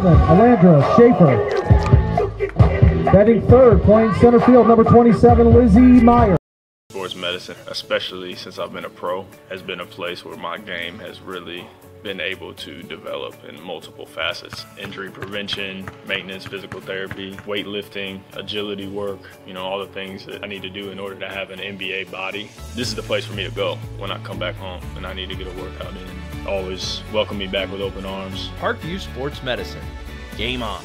Alandra Schaefer. Batting third, playing center field, number 27, Lizzie Meyer. Sports medicine, especially since I've been a pro, has been a place where my game has really been able to develop in multiple facets. Injury prevention, maintenance, physical therapy, weightlifting, agility work, all the things that I need to do in order to have an NBA body. This is the place for me to go when I come back home and I need to get a workout in. Always welcome me back with open arms. Parkview Sports Medicine. Game on.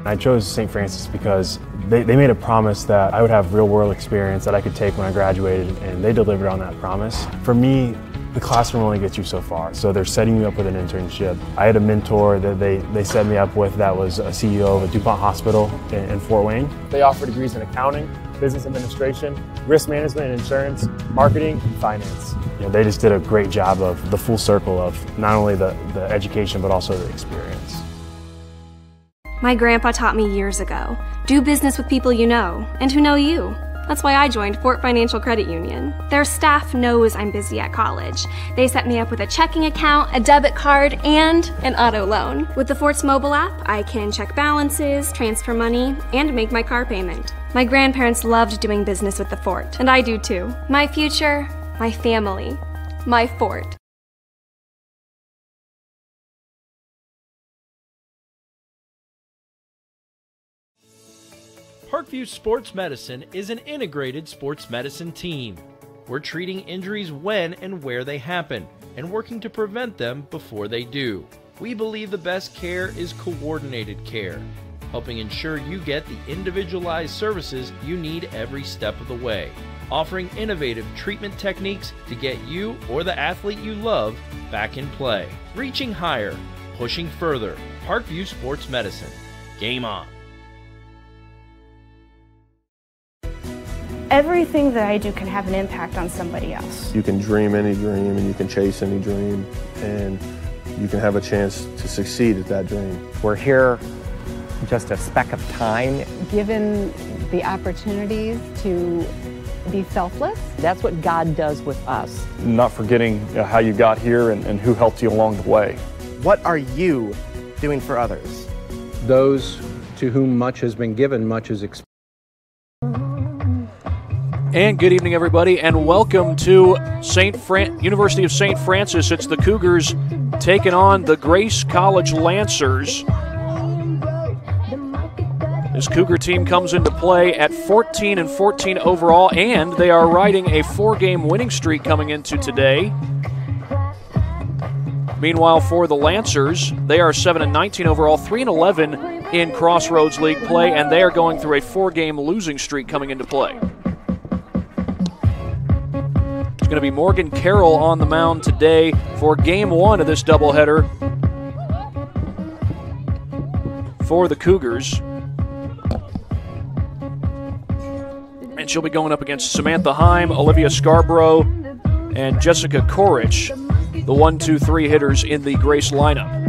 I chose St. Francis because they made a promise that I would have real-world experience that I could take when I graduated, and they delivered on that promise. For me, the classroom only gets you so far, so they're setting you up with an internship. I had a mentor that they set me up with that was a CEO of a DuPont hospital in Fort Wayne. They offer degrees in accounting, business administration, risk management and insurance, marketing, and finance. They just did a great job of the full circle of not only the education but also the experience. My grandpa taught me years ago, do business with people you know and who know you. That's why I joined Fort Financial Credit Union. Their staff knows I'm busy at college. They set me up with a checking account, a debit card, and an auto loan. With the Fort's mobile app, I can check balances, transfer money, and make my car payment. My grandparents loved doing business with the Fort, and I do too. My future, my family, my Fort. Parkview Sports Medicine is an integrated sports medicine team. We're treating injuries when and where they happen, and working to prevent them before they do. We believe the best care is coordinated care, helping ensure you get the individualized services you need every step of the way. Offering innovative treatment techniques to get you or the athlete you love back in play. Reaching higher, pushing further. Parkview Sports Medicine. Game on. Everything that I do can have an impact on somebody else. You can dream any dream and you can chase any dream and you can have a chance to succeed at that dream. We're here just a speck of time. Given the opportunities to be selfless. That's what God does with us. Not forgetting how you got here and who helped you along the way. What are you doing for others? Those to whom much has been given, much is expected. And good evening, everybody, and welcome to University of St. Francis. It's the Cougars taking on the Grace College Lancers. This Cougar team comes into play at 14-14 overall, and they are riding a 4-game winning streak coming into today. Meanwhile, for the Lancers, they are 7-19 overall, 3-11 in Crossroads League play, and they are going through a 4-game losing streak coming into play. It's going to be Morgan Carroll on the mound today for Game 1 of this doubleheader for the Cougars. And she'll be going up against Samantha Heim, Olivia Scarborough, and Jessica Korich, the 1-2-3 hitters in the Grace lineup.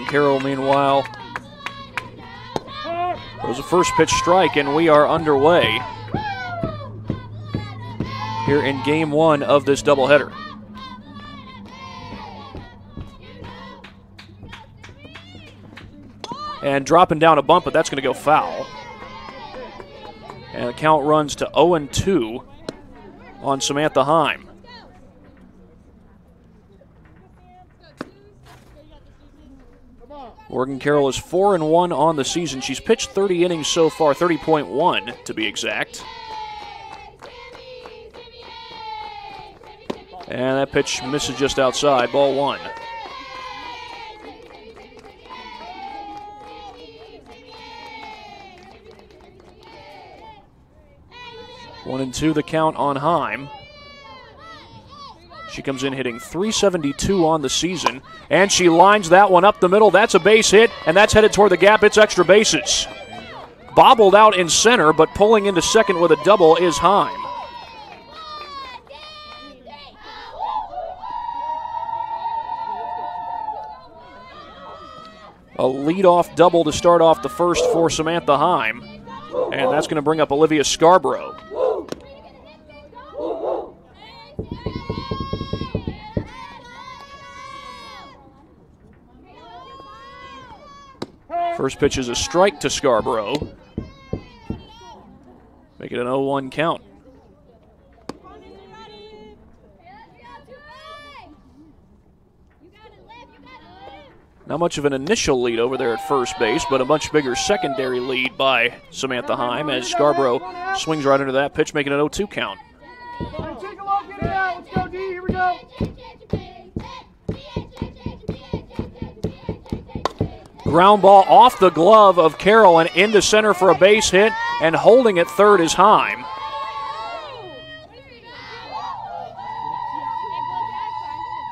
Carroll, meanwhile, throws a first pitch strike, and we are underway here in Game 1 of this doubleheader. And dropping down a bump, but that's going to go foul. And the count runs to 0-2 on Samantha Heim. Morgan Carroll is 4-1 on the season. She's pitched 30 innings so far, 30.1 to be exact. And that pitch misses just outside, ball 1. One and two the count on Heim. She comes in hitting .372 on the season, and she lines that one up the middle. That's a base hit, and that's headed toward the gap. It's extra bases. Bobbled out in center, but pulling into second with a double is Heim. A leadoff double to start off the first for Samantha Heim, and that's going to bring up Olivia Scarborough. First pitch is a strike to Scarborough. Make it an 0-1 count. Not much of an initial lead over there at first base, but a much bigger secondary lead by Samantha Heim as Scarborough swings right into that pitch, making it an 0-2 count. Let's go, D. Here we go. Ground ball off the glove of Carroll and into center for a base hit, and holding at third is Heim.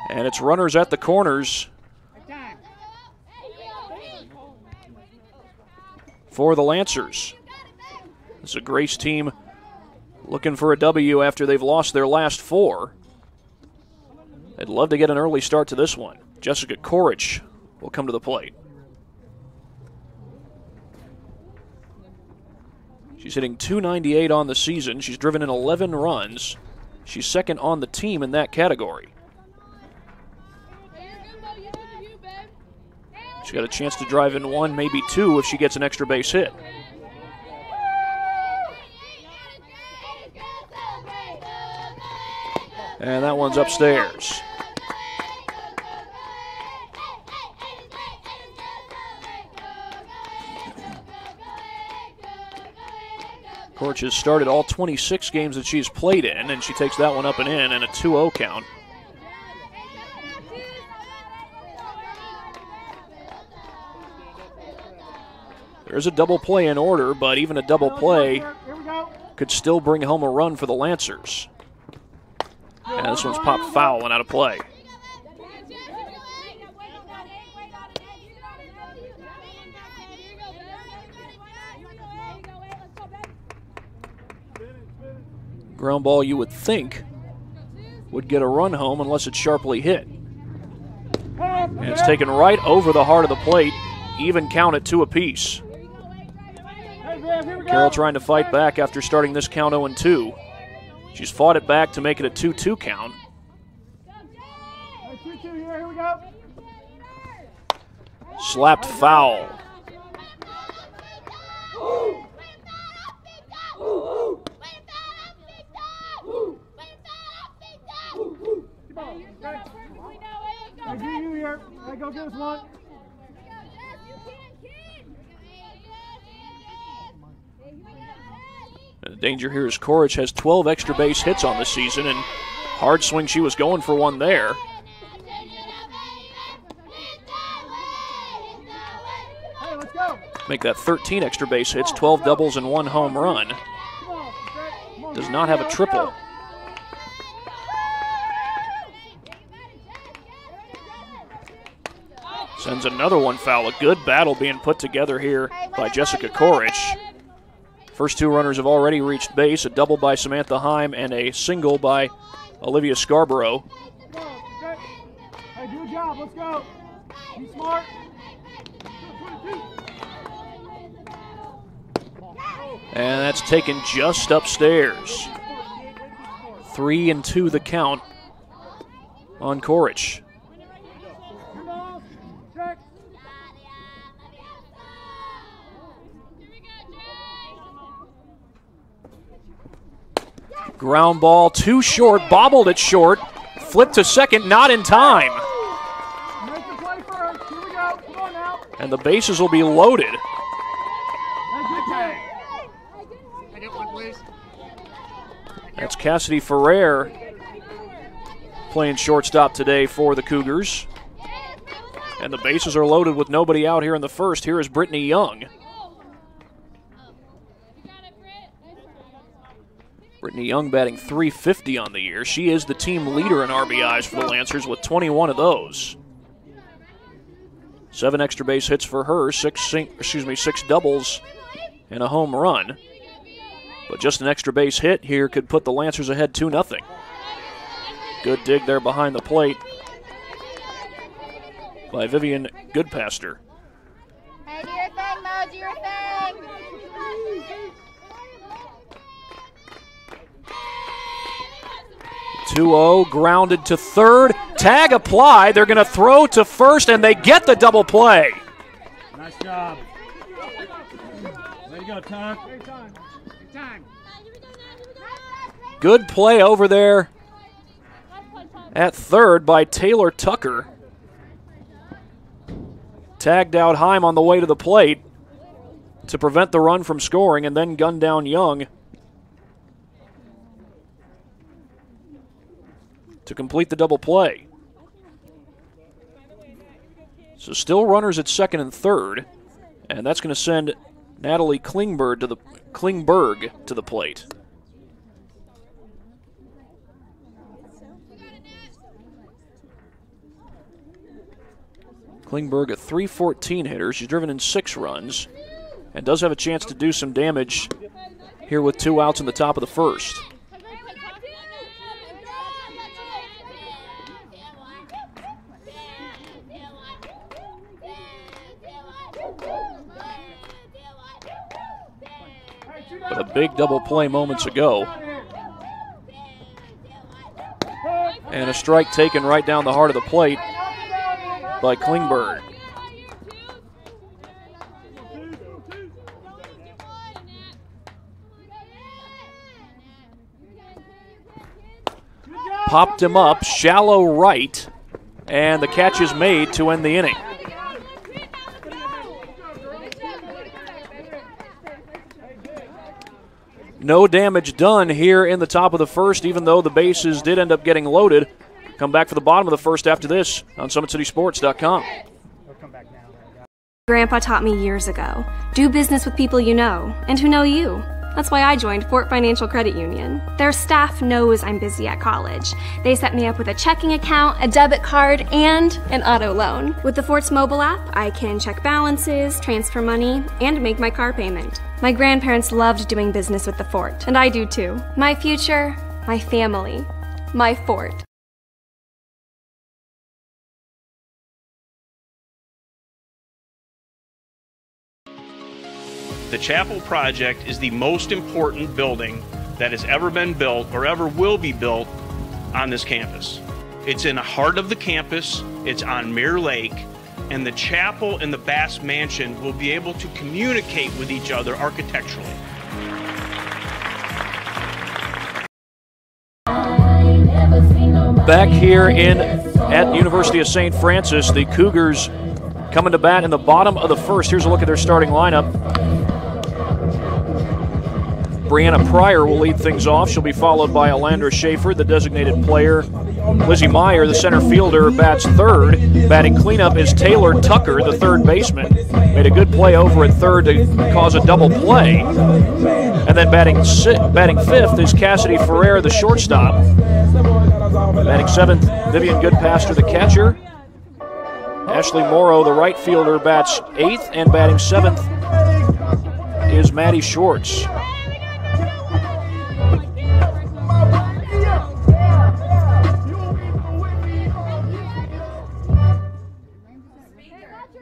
And it's runners at the corners for the Lancers. It's a Grace team looking for a W after they've lost their last 4. They'd love to get an early start to this one. Jessica Korich will come to the plate. She's hitting .298 on the season. She's driven in 11 runs. She's second on the team in that category. She's got a chance to drive in 1, maybe 2 if she gets an extra base hit. And that one's upstairs. Korich has started all 26 games that she's played in, and she takes that one up and in, and a 2-0 count. There's a double play in order, but even a double play could still bring home a run for the Lancers. And this one's popped foul and out of play. Ground ball you would think would get a run home unless it's sharply hit. And it's taken right over the heart of the plate, even count at 2 apiece. Carroll trying to fight back after starting this count 0-2. She's fought it back to make it a 2-2 count. Slapped foul. Go get us one. The danger here is Korich has 12 extra base hits on the season, and hard swing she was going for one there. Hey, let's go. Make that 13 extra base hits, 12 doubles and 1 home run. Does not have a triple. Sends another one foul. A good battle being put together here by Jessica Korich. First 2 runners have already reached base, a double by Samantha Heim and a single by Olivia Scarborough. Hey, do a job. Let's go. Be smart. And that's taken just upstairs. 3-2 the count on Korich. Ground ball too short, bobbled it short, flipped to second, not in time. Make the play first. Here we go. Come on now. And the bases will be loaded. That's Cassidy Ferrer playing shortstop today for the Cougars. And the bases are loaded with nobody out here in the first. Here is Brittany Young. Brittany Young batting .350 on the year. She is the team leader in RBIs for the Lancers with 21 of those. 7 extra base hits for her, 6 doubles and a home run. But just an extra base hit here could put the Lancers ahead 2-0. Good dig there behind the plate by Vivian Goodpaster. your thing. 2-0, grounded to third. Tag applied. They're going to throw to first, and they get the double play. Nice job. Way to go, Tom. Good play over there at third by Taylor Tucker. Tagged out Heim on the way to the plate to prevent the run from scoring, and then gunned down Young to complete the double play. So still runners at second and third, and that's going to send Natalie Klingberg to the plate. Klingberg, a .314 hitter. She's driven in 6 runs and does have a chance to do some damage here with 2 outs in the top of the first. But a big double play moments ago. And a strike taken right down the heart of the plate by Klingberg. Popped him up, shallow right, and the catch is made to end the inning. No damage done here in the top of the first, even though the bases did end up getting loaded. Come back for the bottom of the first after this on SummitCitySports.com. Grandpa taught me years ago, do business with people you know and who know you. That's why I joined Fort Financial Credit Union. Their staff knows I'm busy at college. They set me up with a checking account, a debit card, and an auto loan. With the Fort's mobile app, I can check balances, transfer money, and make my car payment. My grandparents loved doing business with the Fort, and I do too. My future, my family, my Fort. The Chapel project is the most important building that has ever been built or ever will be built on this campus. It's in the heart of the campus, it's on Mirror Lake, and the chapel and the Bass Mansion will be able to communicate with each other architecturally. Back here at University of St. Francis, the Cougars coming to bat in the bottom of the first. Here's a look at their starting lineup. Brianna Pryor will lead things off. She'll be followed by Alandra Schaefer, the designated player. Lizzie Meyer, the center fielder, bats third. Batting cleanup is Taylor Tucker, the third baseman. Made a good play over at third to cause a double play. And then batting fifth is Cassidy Ferrer, the shortstop. Batting seventh, Vivian Goodpaster, the catcher. Ashley Morrow, the right fielder, bats eighth, and batting seventh is Maddie Schwartz.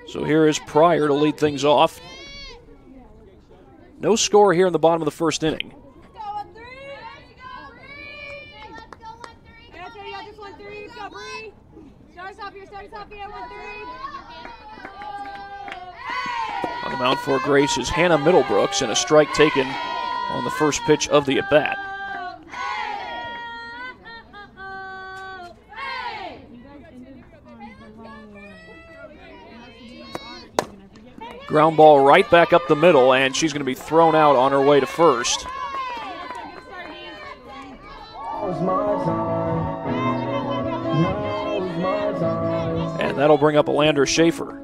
So here is Pryor to lead things off. No score here in the bottom of the first inning. On the mound for Grace is Hannah Middlebrooks, and a strike taken on the first pitch of the at-bat. Ground ball right back up the middle, and she's going to be thrown out on her way to first. And that'll bring up Alandra Schaefer.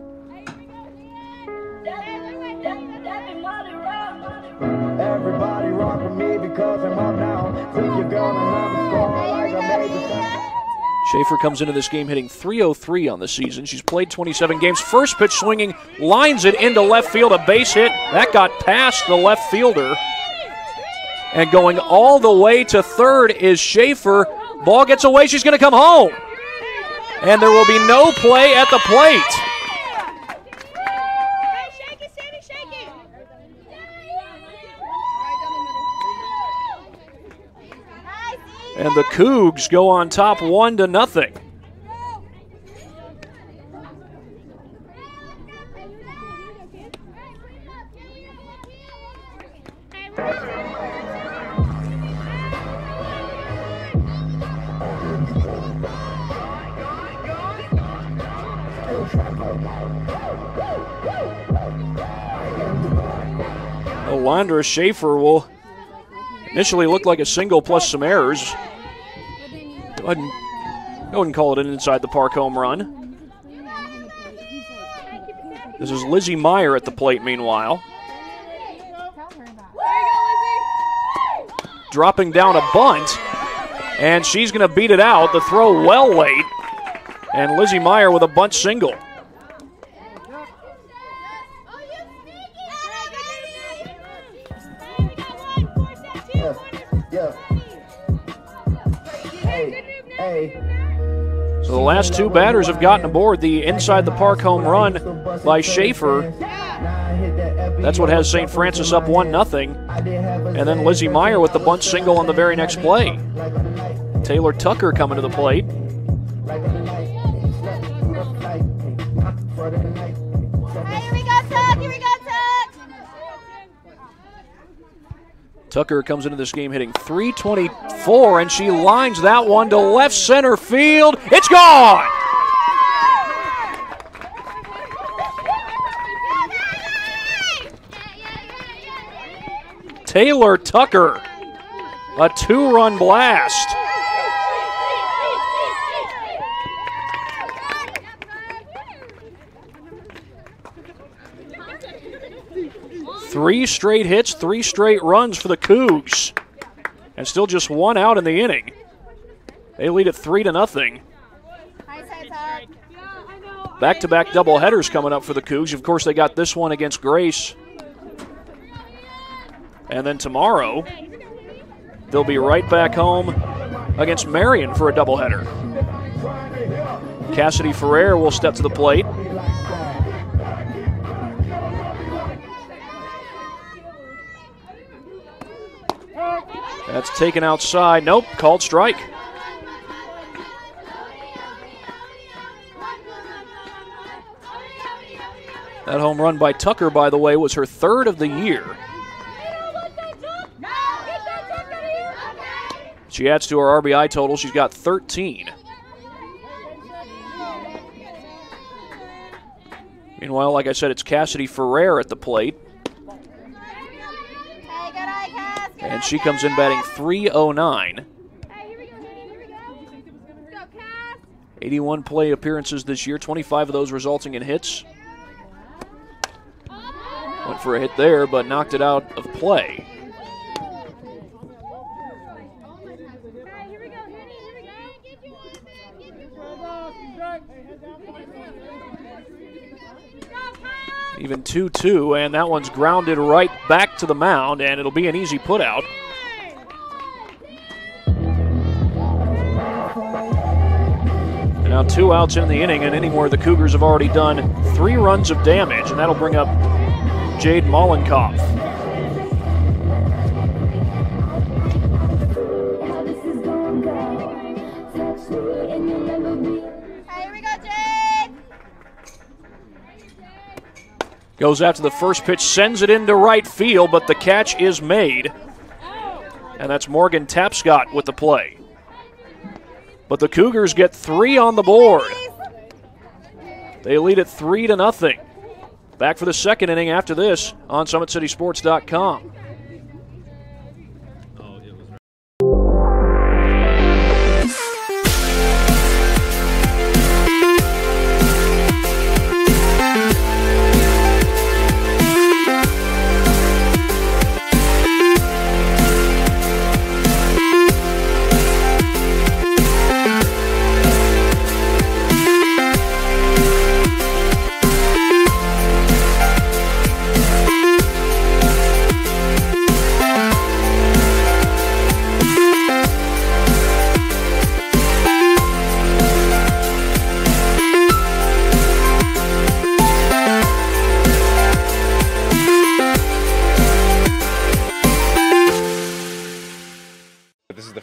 Everybody rock with me because I'm up now. Think you're gonna never score like I made the Schaefer comes into this game hitting .303 on the season. She's played 27 games. First pitch swinging, lines it into left field, a base hit. That got past the left fielder. And going all the way to third is Schaefer. Ball gets away, she's going to come home. And there will be no play at the plate. And the Cougs go on top 1-0. Landra Schaefer will initially look like a single plus some errors. Go ahead and call it an inside the park home run. This is Lizzie Meyer at the plate meanwhile. Dropping down a bunt, and she's going to beat it out. The throw well late, and Lizzie Meyer with a bunt single. So the last two batters have gotten aboard. The inside the park home run by Schaefer. That's what has St. Francis up 1-0. And then Lizzie Meyer with the bunt single on the very next play. Taylor Tucker coming to the plate. Tucker comes into this game hitting .324, and she lines that one to left center field. It's gone! Taylor Tucker, a 2-run blast. Three straight hits, 3 straight runs for the Cougs. And still just 1 out in the inning. They lead at 3-0. Back-to-back doubleheaders coming up for the Cougs. Of course, they got this one against Grace. And then tomorrow, they'll be right back home against Marion for a doubleheader. Cassidy Ferrer will step to the plate. That's taken outside. Nope, called strike. That home run by Tucker, by the way, was her 3rd of the year. She adds to her RBI total. She's got 13. Meanwhile, like I said, it's Cassidy Ferrer at the plate. And she comes in batting .309. 81 play appearances this year, 25 of those resulting in hits. Went for a hit there, but knocked it out of play. Even 2-2, and that one's grounded right back to the mound, and it'll be an easy put out. And now 2 outs in the inning, an inning where the Cougars have already done 3 runs of damage, and that'll bring up Jade Mollenkopf. Goes after the first pitch, sends it into right field, but the catch is made. And that's Morgan Tapscott with the play. But the Cougars get 3 on the board. They lead at 3-0. Back for the second inning after this on SummitCitySports.com.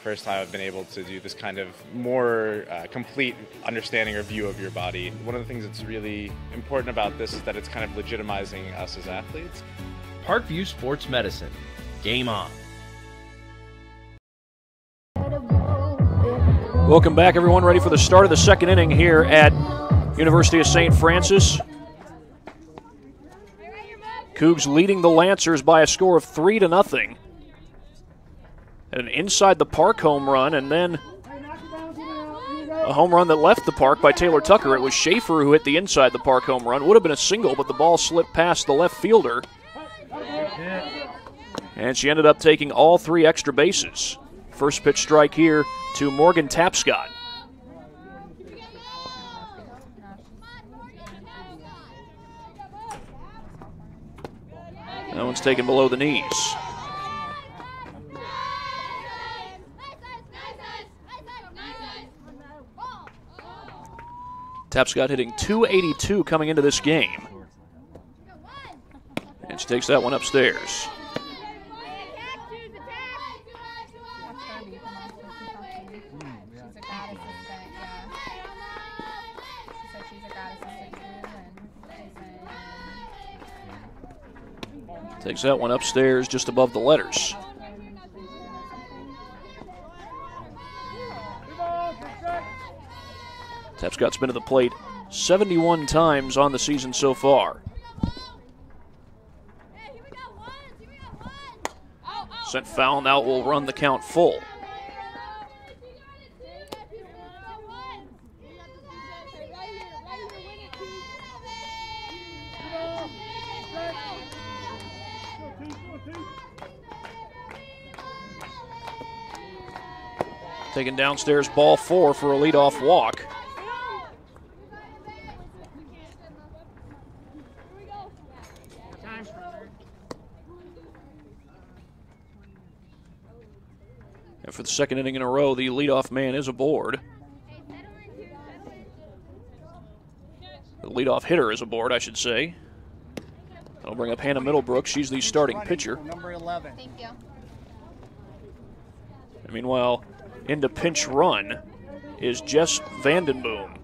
first time I've been able to do this kind of more complete understanding or view of your body. One of the things that's really important about this is that it's kind of legitimizing us as athletes. Parkview Sports Medicine. Game on. Welcome back, everyone. Ready for the start of the second inning here at University of St. Francis. Cougs leading the Lancers by a score of 3-0. And an inside the park home run, and then a home run that left the park by Taylor Tucker. It was Schaefer who hit the inside the park home run. Would have been a single, but the ball slipped past the left fielder. And she ended up taking all 3 extra bases. First pitch strike here to Morgan Tapscott. That one's taken below the knees. Tapscott hitting .282 coming into this game. And she takes that one upstairs. Takes that one upstairs just above the letters. Tapscott's been to the plate 71 times on the season so far. Sent foul, now will run the count full. Taken downstairs, ball 4 for a leadoff walk. And for the second inning in a row, the leadoff man is aboard. The leadoff hitter is aboard, I should say. That'll bring up Hannah Middlebrook. She's the starting pitcher. Number 11. Thank you. And meanwhile, into pinch run is Jess Vandenboom.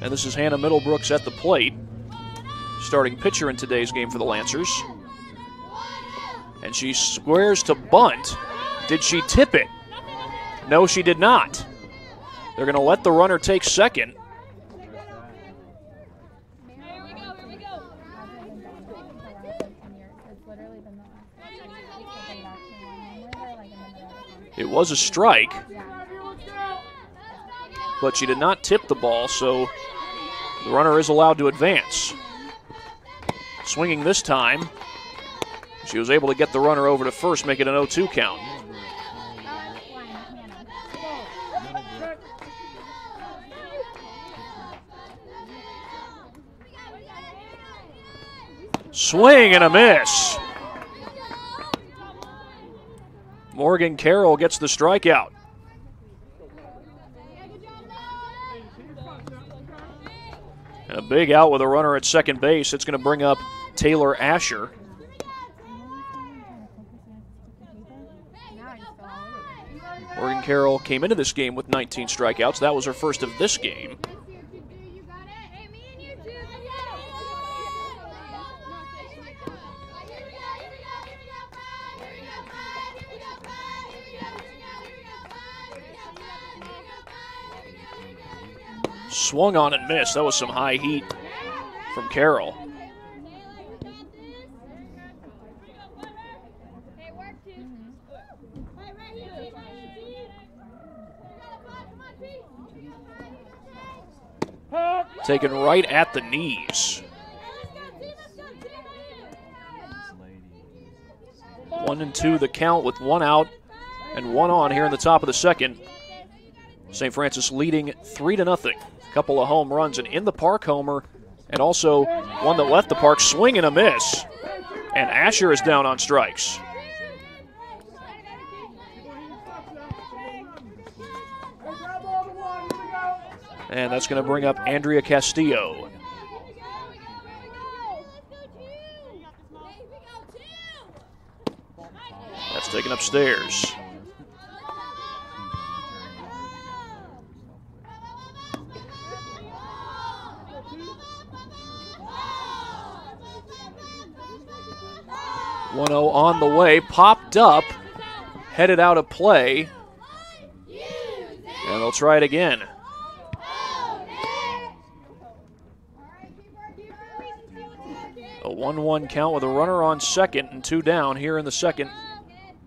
And this is Hannah Middlebrooks at the plate, starting pitcher in today's game for the Lancers. And she squares to bunt. Did she tip it? No, she did not. They're going to let the runner take second. It was a strike, but she did not tip the ball, so the runner is allowed to advance. Swinging this time, she was able to get the runner over to first, make it an 0-2 count. Swing and a miss. Morgan Carroll gets the strikeout. And a big out with a runner at second base. It's going to bring up Taylor Asher. Morgan Carroll came into this game with 19 strikeouts. That was her first of this game. Swung on and missed. That was some high heat from Carroll. Taken right at the knees. 1-2 the count with 1 out and 1 on here in the top of the second. St. Francis leading 3-0. Couple of home runs, and in the park homer, and also one that left the park. Swing and a miss. And Asher is down on strikes. And that's going to bring up Andrea Castillo. taken upstairs. .10 on the way, popped up, headed out of play, and they'll try it again. A 1-1 count with a runner on second and 2 down here in the second.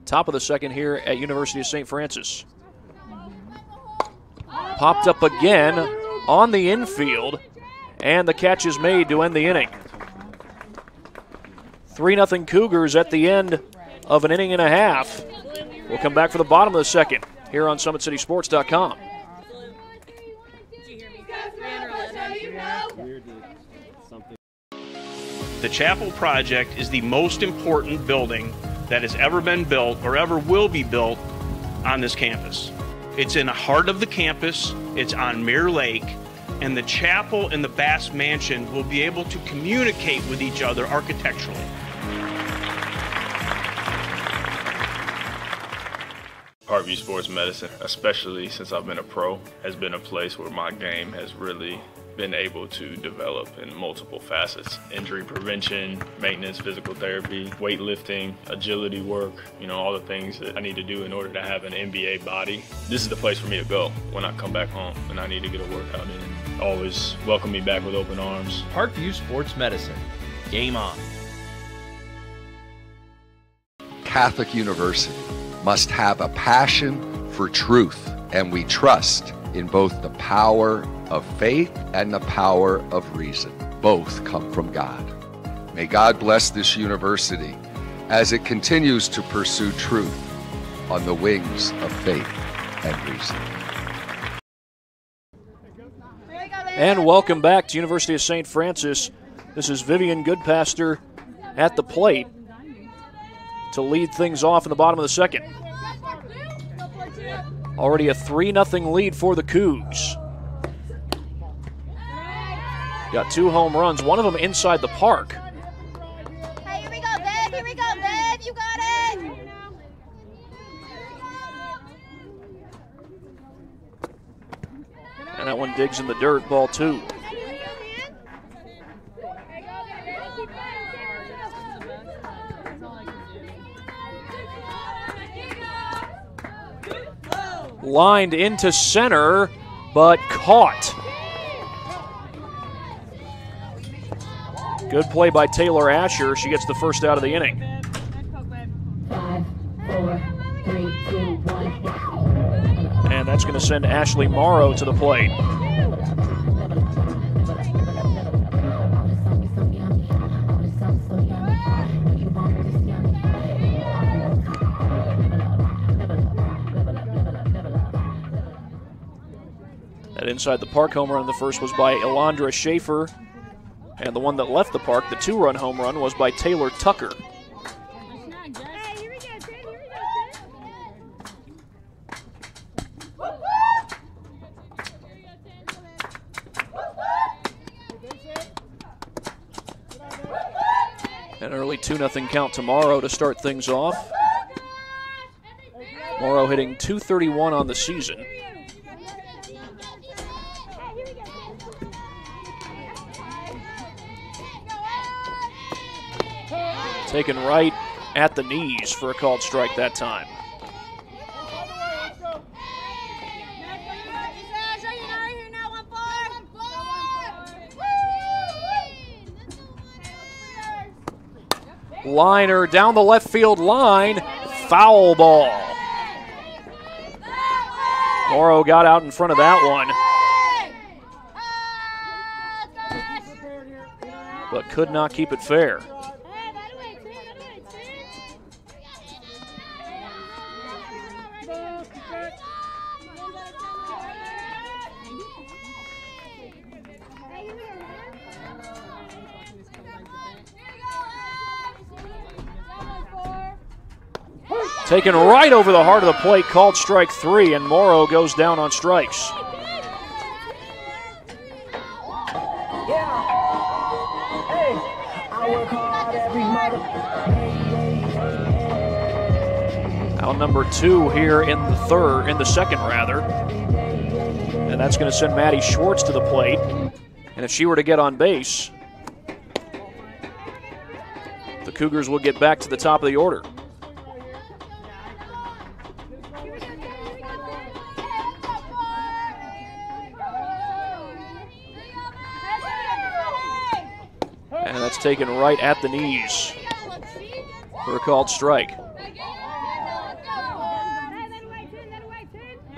Top of the second here at University of St. Francis. Popped up again on the infield, and the catch is made to end the inning. 3-0 Cougars at the end of an inning and a half. We'll come back for the bottom of the second here on SummitCitySports.com. The Chapel Project is the most important building that has ever been built or ever will be built on this campus. It's in the heart of the campus, it's on Mirror Lake, and the chapel and the Bass Mansion will be able to communicate with each other architecturally. Parkview Sports Medicine, especially since I've been a pro, has been a place where my game has really been able to develop in multiple facets. Injury prevention, maintenance, physical therapy, weightlifting, agility work, all the things that I need to do in order to have an NBA body. This is the place for me to go when I come back home and I need to get a workout in. Always welcome me back with open arms. Parkview Sports Medicine. Game on. Catholic University must have a passion for truth, and we trust in both the power of faith and the power of reason. Both come from God. May God bless this university as it continues to pursue truth on the wings of faith and reason. And welcome back to University of St. Francis. This is Vivian Goodpaster at the plate to lead things off in the bottom of the second. Already a 3-0 lead for the Cougs. Got 2 home runs, one of them inside the park. Hey, here we go, Viv. Here we go, Viv. You got it. And that one digs in the dirt, ball 2. Lined into center, but caught. Good play by Taylor Asher. She gets the first out of the inning. 5, 4, 3, 2, 1. And that's going to send Ashley Morrow to the plate. That inside the park home run, the first was by Elandra Schaefer. And the one that left the park, the 2-run home run, was by Taylor Tucker. An early 2-0 count to Morrow to start things off. Morrow hitting .231 on the season. Taken right at the knees for a called strike that time. Liner down the left field line, foul ball. Morrow got out in front of that one, but could not keep it fair. Taken right over the heart of the plate, called strike 3, and Morrow goes down on strikes. Out number 2 here in the second rather. And that's going to send Maddie Schwartz to the plate. And if she were to get on base, the Cougars will get back to the top of the order. And that's taken right at the knees for a called strike.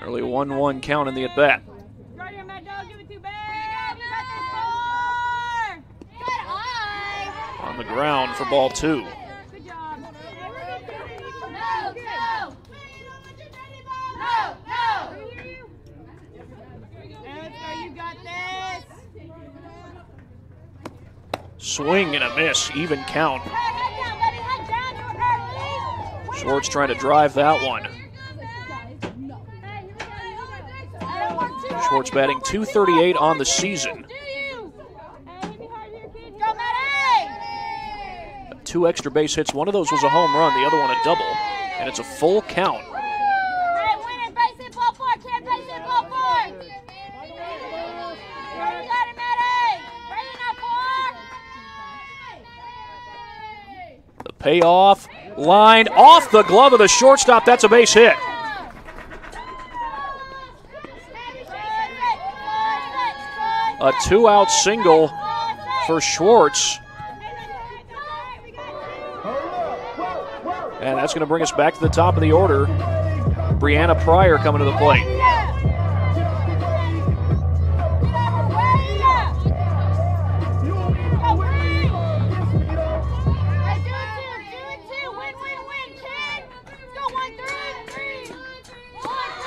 Early 1-1 count in the at-bat. On the ground for ball 2. Swing and a miss, even count. Schwartz trying to drive that one. Schwartz batting .238 on the season. 2 extra base hits. One of those was a home run, the other one a double. And it's a full count. The payoff, lined off the glove of the shortstop. That's a base hit. A 2-out single for Schwartz. And that's going to bring us back to the top of the order. Brianna Pryor coming to the plate.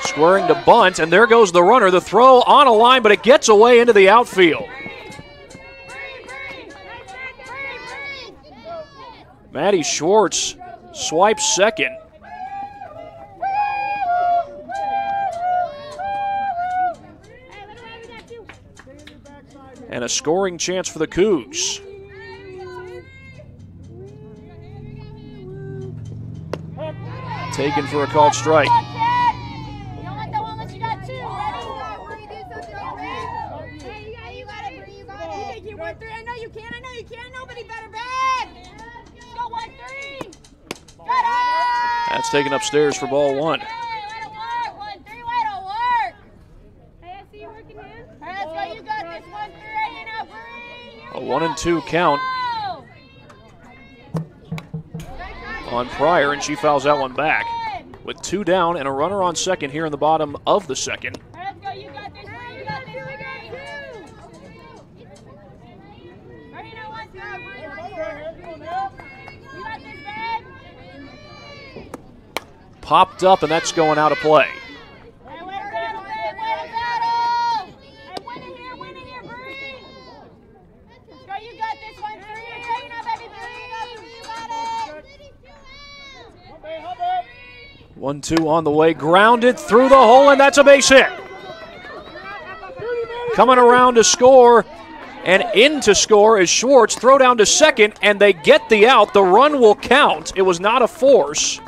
Squaring to bunt, and there goes the runner. The throw on a line, but it gets away into the outfield. Maddie Schwartz swipes second. And a scoring chance for the Cougs. Taken for a called strike. That's taken upstairs for ball 1. A 1-2 count on Pryor, and she fouls that one back. With 2 down and a runner on second here in the bottom of the second. Popped up, and that's going out of play. One, 2 on the way, grounded through the hole, and that's a base hit. Coming around to score and in to score is Schwartz. Throw down to second, and they get the out. The run will count. It was not a force.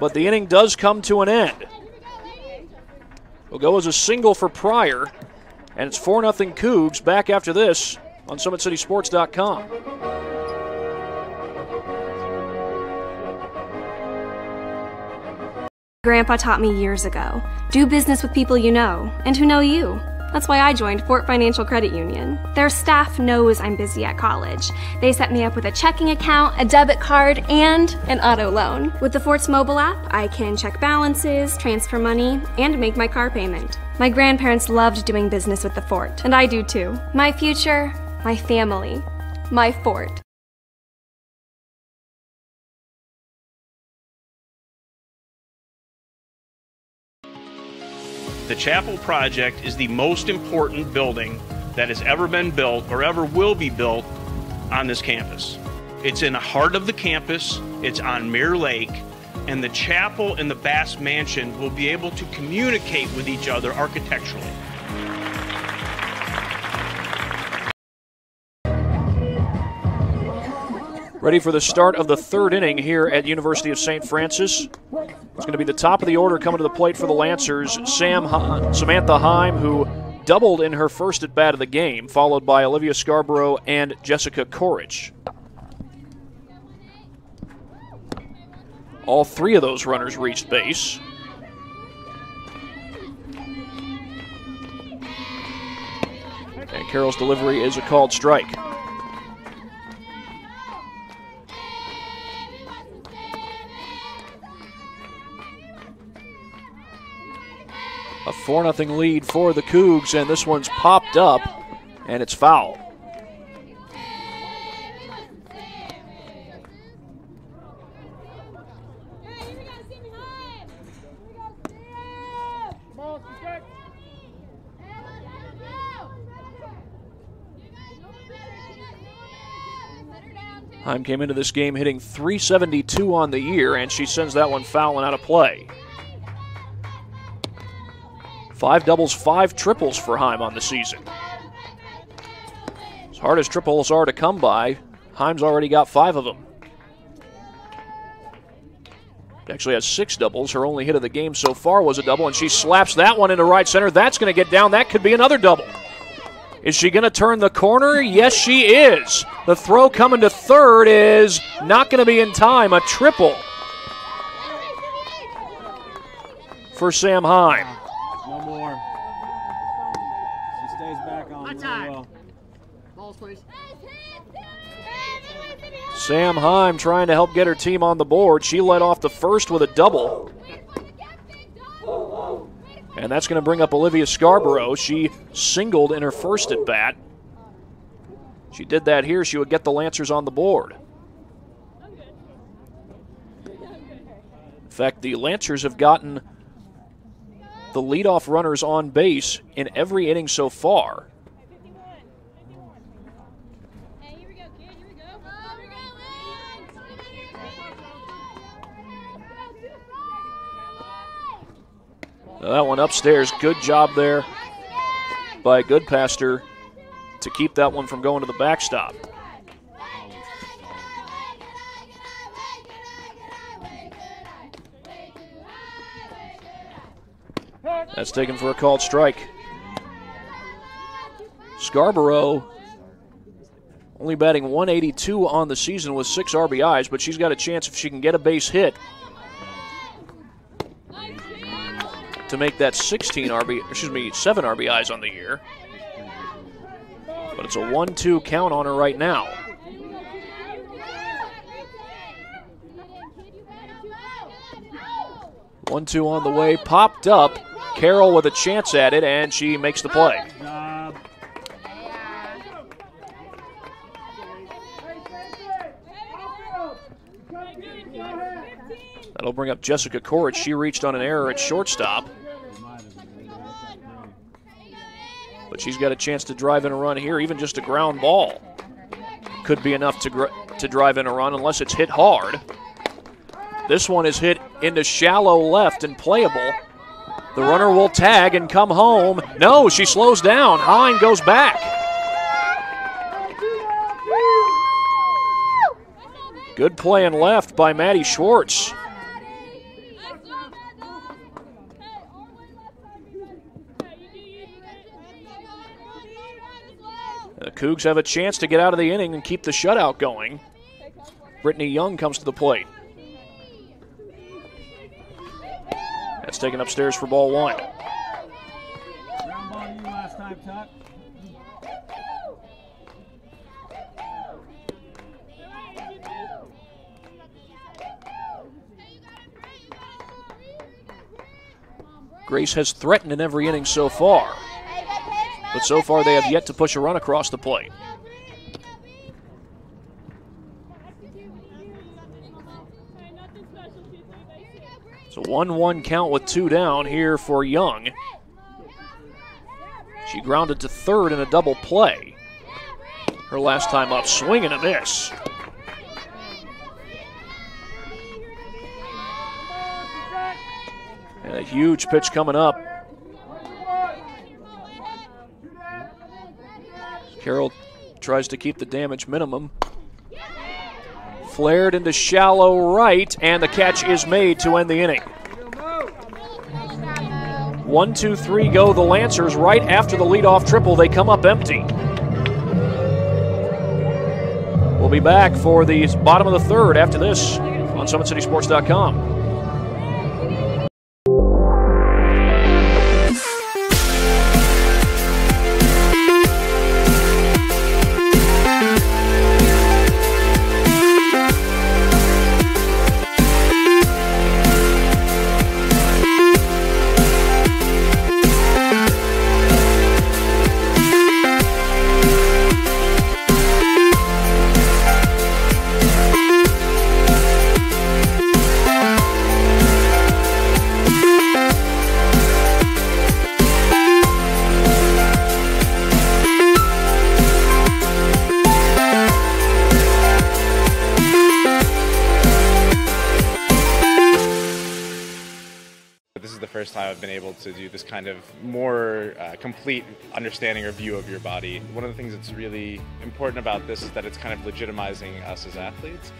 But the inning does come to an end. Will go as a single for Pryor, and it's 4-0 Cougs. Back after this on SummitCitySports.com. Grandpa taught me years ago, do business with people you know and who know you. That's why I joined Fort Financial Credit Union. Their staff knows I'm busy at college. They set me up with a checking account, a debit card, and an auto loan. With the Fort's mobile app, I can check balances, transfer money, and make my car payment. My grandparents loved doing business with the Fort, and I do too. My future, my family, my Fort. The Chapel Project is the most important building that has ever been built or ever will be built on this campus. It's in the heart of the campus, it's on Mirror Lake, and the chapel and the Bass Mansion will be able to communicate with each other architecturally. Ready for the start of the third inning here at University of St. Francis. It's going to be the top of the order coming to the plate for the Lancers. Samantha Heim, who doubled in her first at-bat of the game, followed by Olivia Scarborough and Jessica Korich. All three of those runners reached base. And Carroll's delivery is a called strike. A 4-0 lead for the Cougs, and this one's popped up, and it's foul. Heim came into this game hitting .372 on the year, and she sends that one fouling out of play. 5 doubles, 5 triples for Heim on the season. As hard as triples are to come by, Heim's already got 5 of them. She actually has 6 doubles. Her only hit of the game so far was a double, and she slaps that one into right center. That's going to get down. That could be another double. Is she going to turn the corner? Yes, she is. The throw coming to third is not going to be in time. A triple for Sam Heim. No more. She stays back on really well. Balls, please. Sam Heim trying to help get her team on the board. She led off the first with a double. And that's going to bring up Olivia Scarborough. She singled in her first at bat. She did that here. She would get the Lancers on the board. In fact, the Lancers have gotten the leadoff runners on base in every inning so far. That one upstairs, good job there by Goodpaster to keep that one from going to the backstop. That's taken for a called strike. Scarborough only batting .182 on the season with 6 RBIs, but she's got a chance if she can get a base hit to make that 7 RBIs on the year. But it's a 1-2 count on her right now. One-two on the way, popped up. Carroll with a chance at it, and she makes the play. That'll bring up Jessica Korich. She reached on an error at shortstop. But she's got a chance to drive in a run here. Even just a ground ball could be enough to drive in a run unless it's hit hard. This one is hit into shallow left and playable. The runner will tag and come home. No, she slows down. Heim goes back. Good play in left by Maddie Schwartz. The Cougs have a chance to get out of the inning and keep the shutout going. Brittany Young comes to the plate. That's taken upstairs for ball 1. Ground ball to you last time, Tuck. Grace has threatened in every inning so far, but so far they have yet to push a run across the plate. It's a 1-1 count with 2 down here for Young. She grounded to third in a double play. Her last time up, swing and a miss. And a huge pitch coming up. Carroll tries to keep the damage minimum. Flared into shallow right, and the catch is made to end the inning. 1, 2, 3 go the Lancers. Right after the leadoff triple, they come up empty. We'll be back for the bottom of the third after this on SummitCitySports.com. This is the first time I've been able to do this kind of more complete understanding or view of your body. One of the things that's really important about this is that it's kind of legitimizing us as athletes.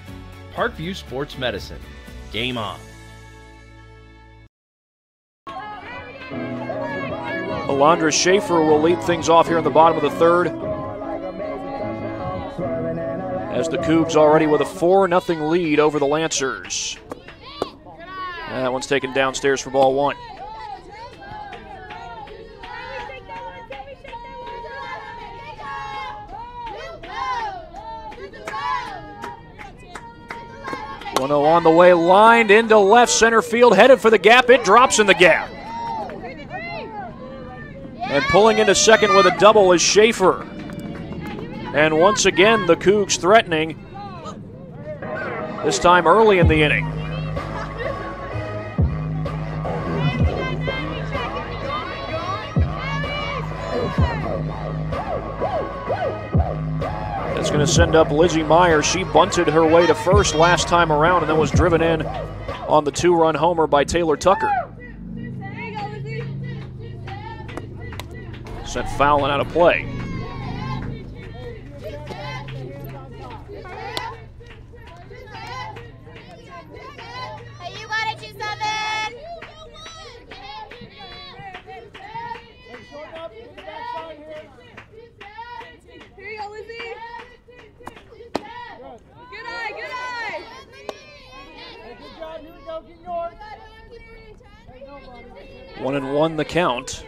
Parkview Sports Medicine. Game on. Alondra Schaefer will lead things off here in the bottom of the third, as the Cougs already with a 4-0 lead over the Lancers. And that one's taken downstairs for ball one. One-0 on the way, lined into left center field, headed for the gap. It drops in the gap. And pulling into second with a double is Schaefer. And once again, the Cougs threatening, this time early in the inning. That's going to send up Lizzie Meyer. She bunted her way to first last time around and then was driven in on the 2-run homer by Taylor Tucker. Sent fouling out of play. One and one the count.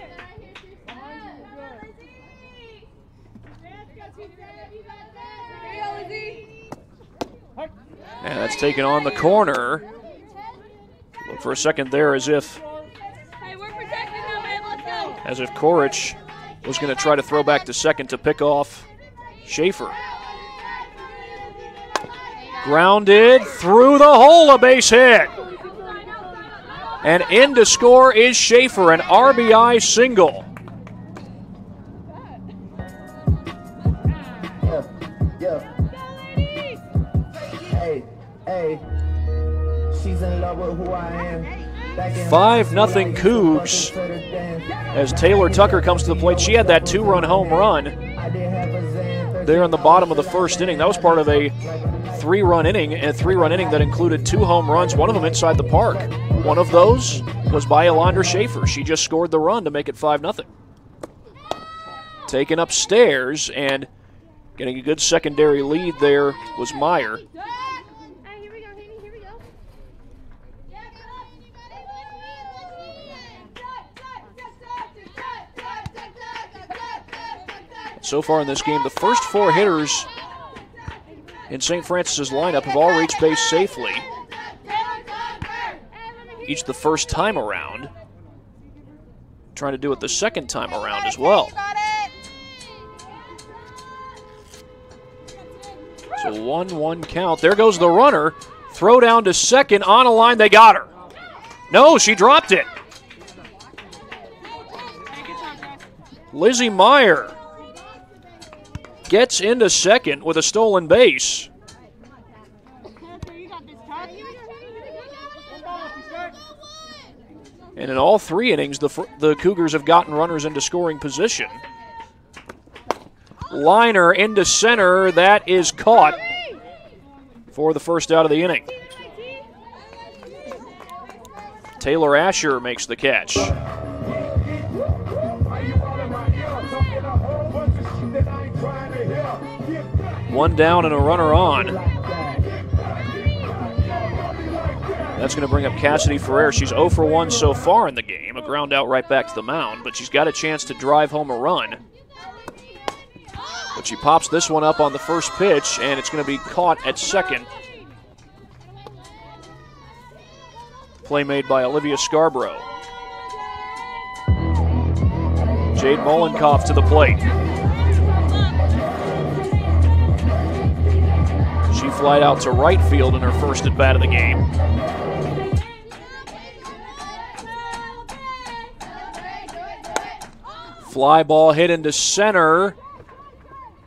And that's taken on the corner. Look for a second there as if Korich was going to try to throw back to second to pick off Schaefer. Grounded through the hole, a base hit. And in to score is Schaefer, an RBI single. She's in love with who I am. 5-0 Cougs as Taylor Tucker comes to the plate. She had that 2-run home run there in the bottom of the first inning. That was part of a 3-run inning, that included 2 home runs, one of them inside the park. One of those was by Alondra Schaefer. She just scored the run to make it 5-0. Taken upstairs and getting a good secondary lead there was Meyer. So far in this game, the first 4 hitters in St. Francis's lineup have all reached base safely. Each the first time around. Trying to do it the second time around as well. So 1-1 count. There goes the runner. Throw down to second. On a line, they got her. No, she dropped it. Lizzie Meyer gets into second with a stolen base. And in all 3 innings, the Cougars have gotten runners into scoring position. Liner into center. That is caught for the first out of the inning. Taylor Asher makes the catch. One down and a runner on. That's going to bring up Cassidy Ferrer. She's 0 for 1 so far in the game. A ground out right back to the mound, but she's got a chance to drive home a run. But she pops this one up on the first pitch, and it's going to be caught at second. Play made by Olivia Scarborough. Jade Molenkoff to the plate. She flied out to right field in her first at bat of the game. Fly ball hit into center,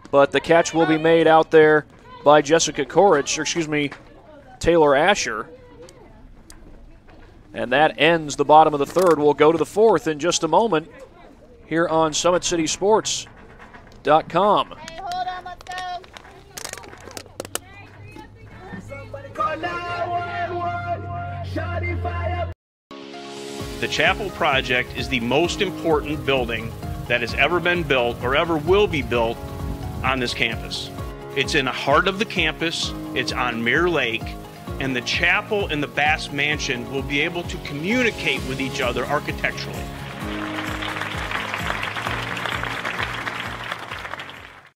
but the catch will be made out there by Taylor Asher. And that ends the bottom of the third. We'll go to the fourth in just a moment here on SummitCitySports.com. Hey, hold on, let's go. The Chapel Project is the most important building that has ever been built or ever will be built on this campus. It's in the heart of the campus, it's on Mirror Lake, and the chapel and the Bass Mansion will be able to communicate with each other architecturally.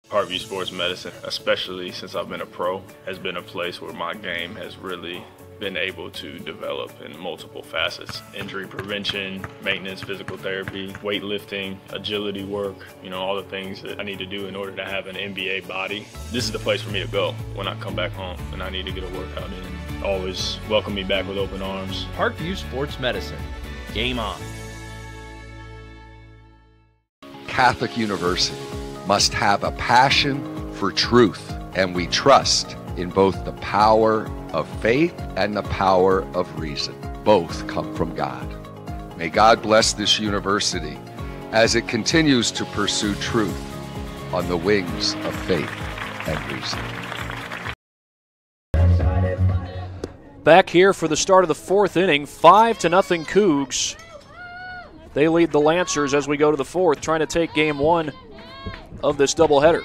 Parkview Sports Medicine, especially since I've been a pro, has been a place where my game has really been able to develop in multiple facets. Injury prevention, maintenance, physical therapy, weightlifting, agility work, all the things that I need to do in order to have an NBA body. This is the place for me to go when I come back home and I need to get a workout in. Always welcome me back with open arms. Parkview Sports Medicine. Game on. Catholic University must have a passion for truth, and we trust in both the power of faith and the power of reason. Both come from God. May God bless this university as it continues to pursue truth on the wings of faith and reason. Back here for the start of the fourth inning, 5-0 Cougs. They lead the Lancers as we go to the fourth, trying to take game one of this doubleheader.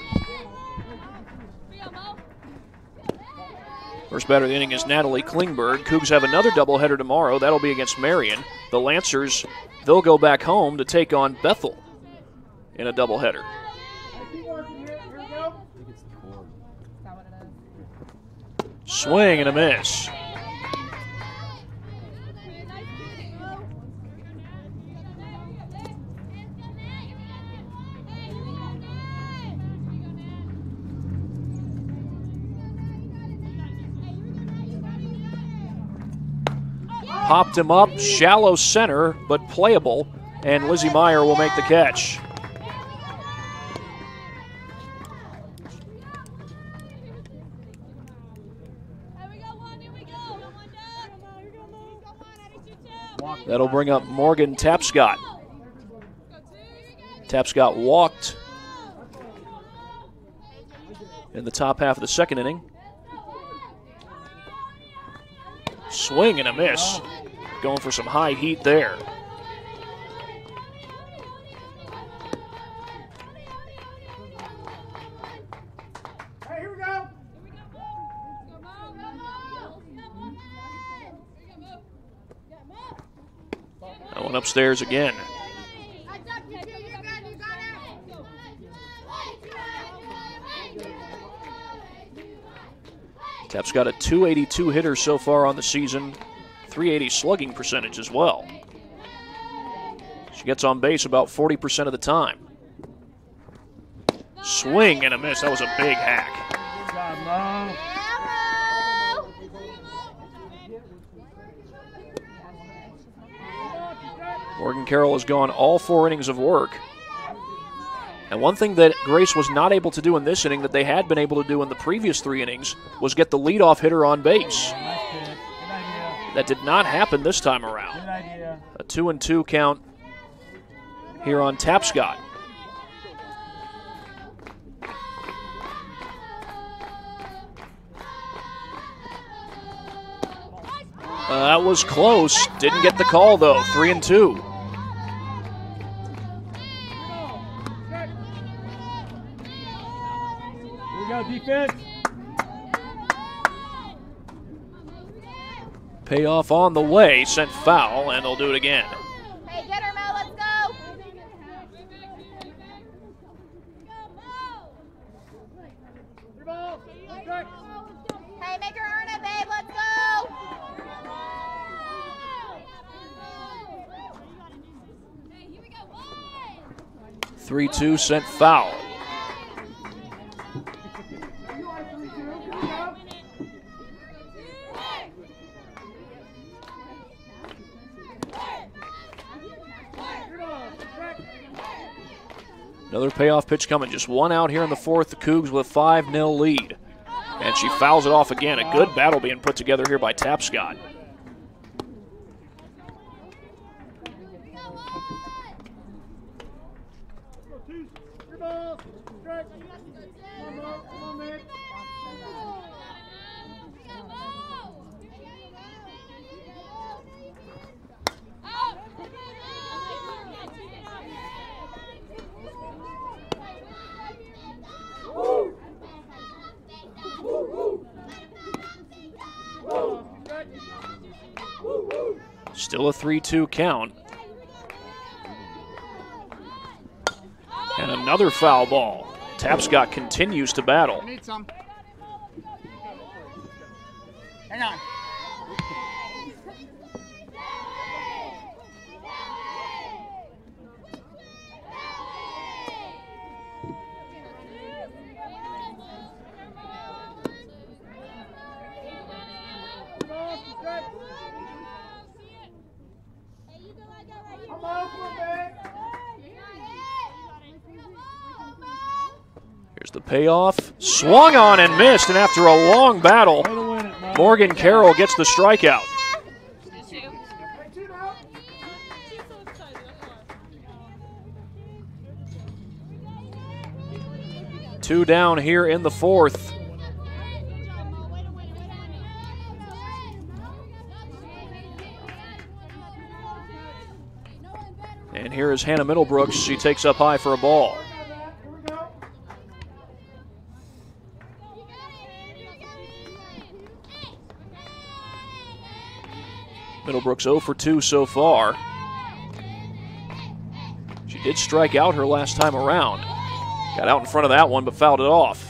First batter of the inning is Natalie Klingberg. Cougs have another doubleheader tomorrow. That'll be against Marion. The Lancers, they'll go back home to take on Bethel in a doubleheader. Swing and a miss. Popped him up, shallow center, but playable, and Lizzie Meyer will make the catch. That'll bring up Morgan Tapscott. Tapscott walked in the top half of the second inning. Swing and a miss. Going for some high heat there. Hey, here we go. That one upstairs again. Tap's got a .282 hitter so far on the season, .380 slugging percentage as well. She gets on base about 40% of the time. Swing and a miss. That was a big hack. Morgan Carroll has gone all 4 innings of work. And one thing that Grace was not able to do in this inning that they had been able to do in the previous 3 innings was get the leadoff hitter on base. That did not happen this time around. A 2-2 count here on Tapscott. That was close. Didn't get the call, though. 3-2. Here we go, defense. Payoff on the way. Sent foul, and they'll do it again. Hey, get her, Mel. Let's go. Hey, make her earn it, babe. Let's go. 3-2, sent foul. Another payoff pitch coming. Just one out here in the fourth. The Cougs with a 5-0 lead. And she fouls it off again. A good battle being put together here by Tapscott. Still a 3-2 count. And another foul ball. Tapscott continues to battle. I need some. Hang on. Here's the payoff. Swung on and missed, and after a long battle, Morgan Carroll gets the strikeout. Two down here in the fourth. And here is Hannah Middlebrooks. She takes up high for a ball. Middlebrooks 0 for 2 so far. She did strike out her last time around. Got out in front of that one, but fouled it off.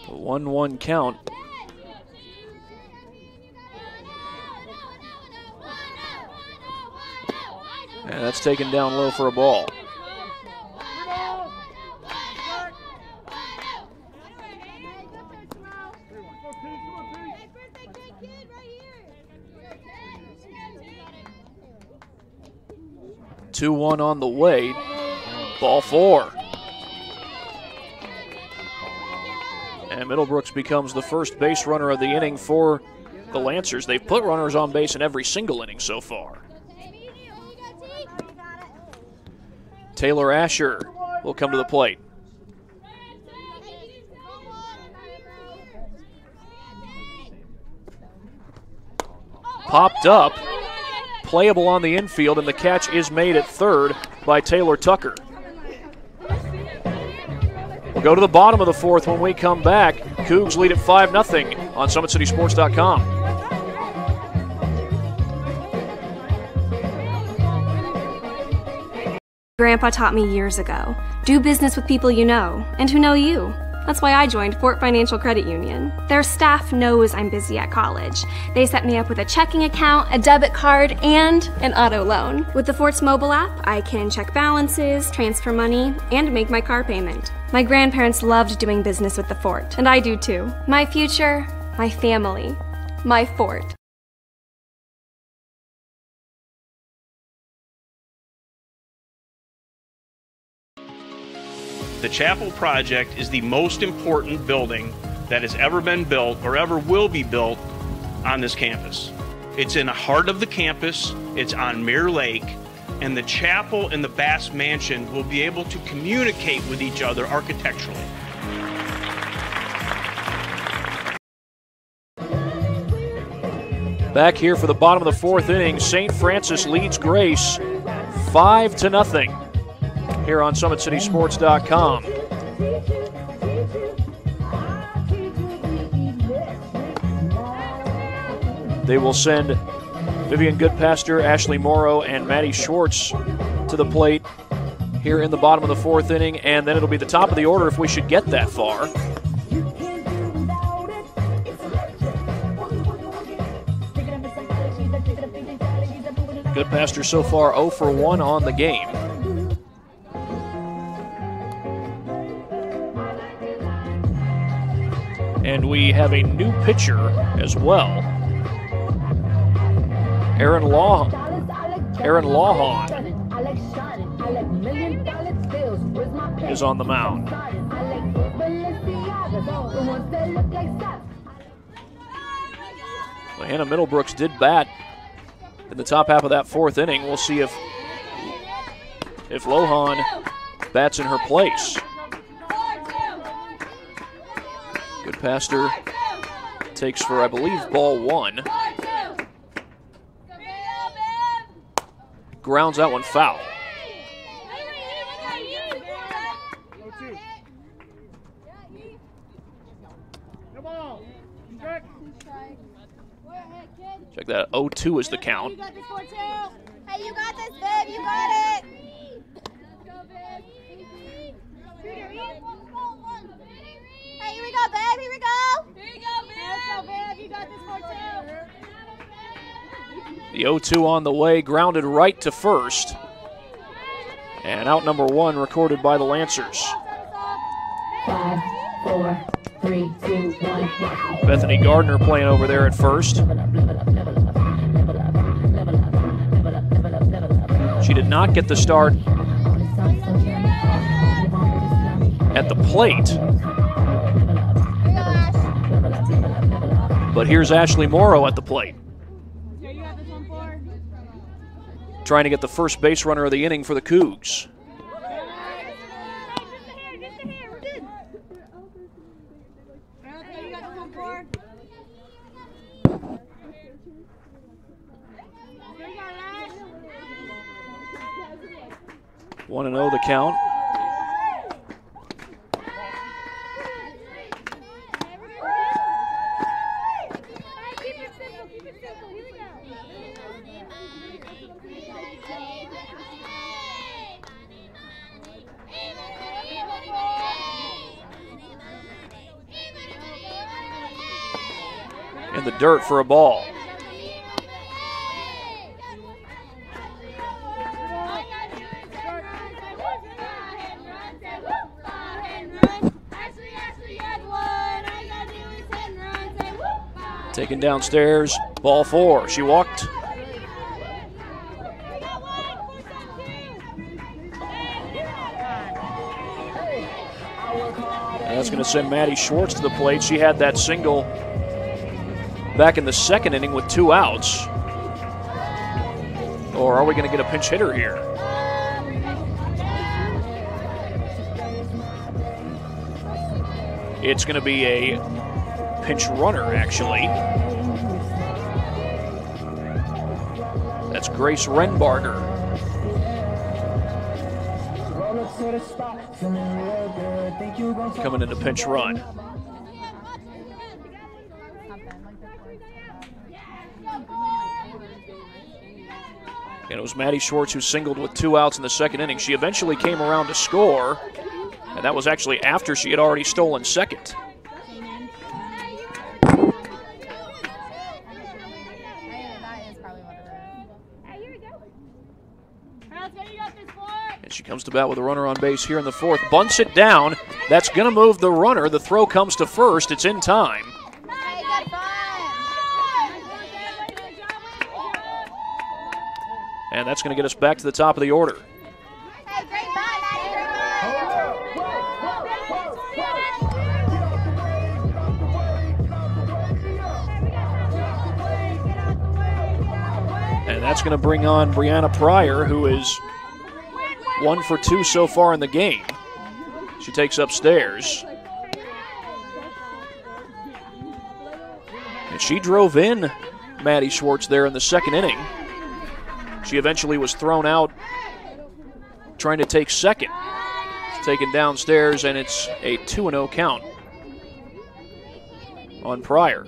A 1-1 count. And that's taken down low for a ball. Two 2-1 on the way. Ball 4. And Middlebrooks becomes the first base runner of the inning for the Lancers. They've put runners on base in every single inning so far. Taylor Asher will come to the plate. Popped up, playable on the infield, and the catch is made at third by Taylor Tucker. We'll go to the bottom of the fourth when we come back. Cougs lead at 5-0 on SummitCitySports.com. Grandpa taught me years ago, do business with people you know and who know you. That's why I joined Fort Financial Credit Union. Their staff knows I'm busy at college. They set me up with a checking account, a debit card, and an auto loan. With the Fort's mobile app, I can check balances, transfer money, and make my car payment. My grandparents loved doing business with the Fort, and I do too. My future, my family, my Fort. The Chapel project is the most important building that has ever been built or ever will be built on this campus. It's in the heart of the campus, it's on Mirror Lake, and the chapel and the Bass Mansion will be able to communicate with each other architecturally. Back here for the bottom of the fourth inning, St. Francis leads Grace 5-0 here on SummitCitySports.com. They will send Vivian Goodpaster, Ashley Morrow, and Maddie Schwartz to the plate here in the bottom of the fourth inning, and then it'll be the top of the order if we should get that far. Goodpaster so far 0 for 1 on the game. And we have a new pitcher as well. Aaron Lawhon is on the mound. Hannah Middlebrooks did bat in the top half of that fourth inning. We'll see if Lohan bats in her place. Goodpaster takes for, I believe, ball 1. Grounds that one foul. Check that. 0-2 is the count. Hey, you got this, Viv. You got it. Hey, here we go, babe. Here we go. Here you go, Viv. Let's go, Viv. You got this for 2. The 0-2 on the way, grounded right to first. And out number 1 recorded by the Lancers. 5, 4, 3, 2, 1. Bethany Gardner playing over there at first. She did not get the start at the plate. But here's Ashley Morrow at the plate, trying to get the first base runner of the inning for the Cougs. One and 0 the count. In the dirt for a ball. Taken downstairs, ball 4. She walked. And that's going to send Maddie Schwartz to the plate. She had that single back in the second inning with 2 outs. Or are we going to get a pinch hitter here? It's going to be a pinch runner, actually. That's Grace Renbarger. Coming into pinch run. And it was Maddie Schwartz who singled with 2 outs in the second inning. She eventually came around to score, and that was actually after she had already stolen second. And she comes to bat with a runner on base here in the fourth. Bunts it down. That's going to move the runner. The throw comes to first. It's in time. And that's going to get us back to the top of the order. And that's going to bring on Brianna Pryor, who is 1 for 2 so far in the game. She takes upstairs. And she drove in Maddie Schwartz there in the second inning. She eventually was thrown out trying to take second. She's taken downstairs, and it's a 2-0 count on Pryor.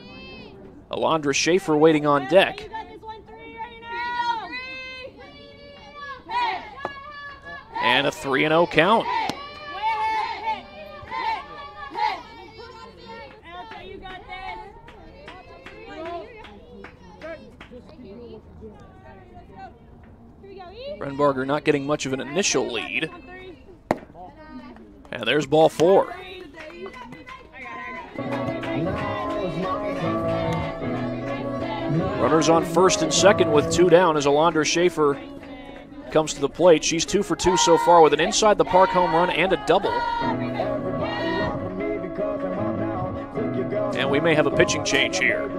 Alondra Schaefer waiting on deck. And a 3-0 count. Renbarger not getting much of an initial lead. And there's ball 4. Runners on first and second with 2 down as Alondra Schaefer comes to the plate. She's 2 for 2 so far with an inside the park home run and a double. And we may have a pitching change here.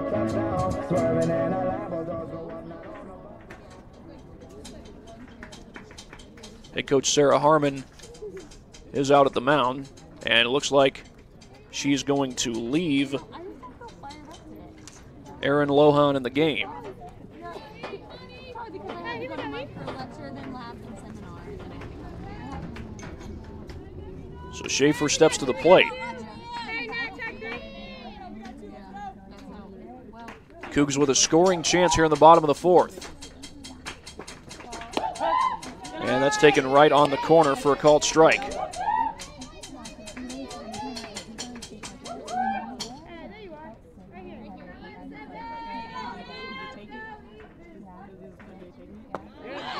Head coach Sarah Harmon is out at the mound, and it looks like she's going to leave Erin Lohan in the game. So Schaefer steps to the plate. Cougs with a scoring chance here in the bottom of the 4th. And that's taken right on the corner for a called strike.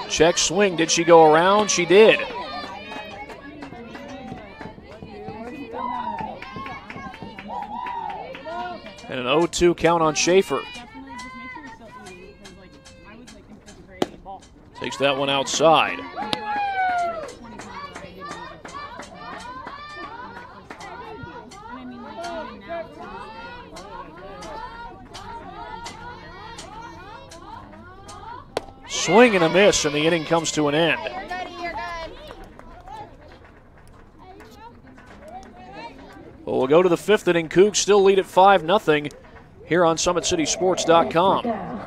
Check swing. Did she go around? She did. And an 0-2 count on Schaefer. Takes that one outside. Swing and a miss, and the inning comes to an end. Well, we'll go to the 5th inning. Cougs still lead at 5-0 here on SummitCitySports.com.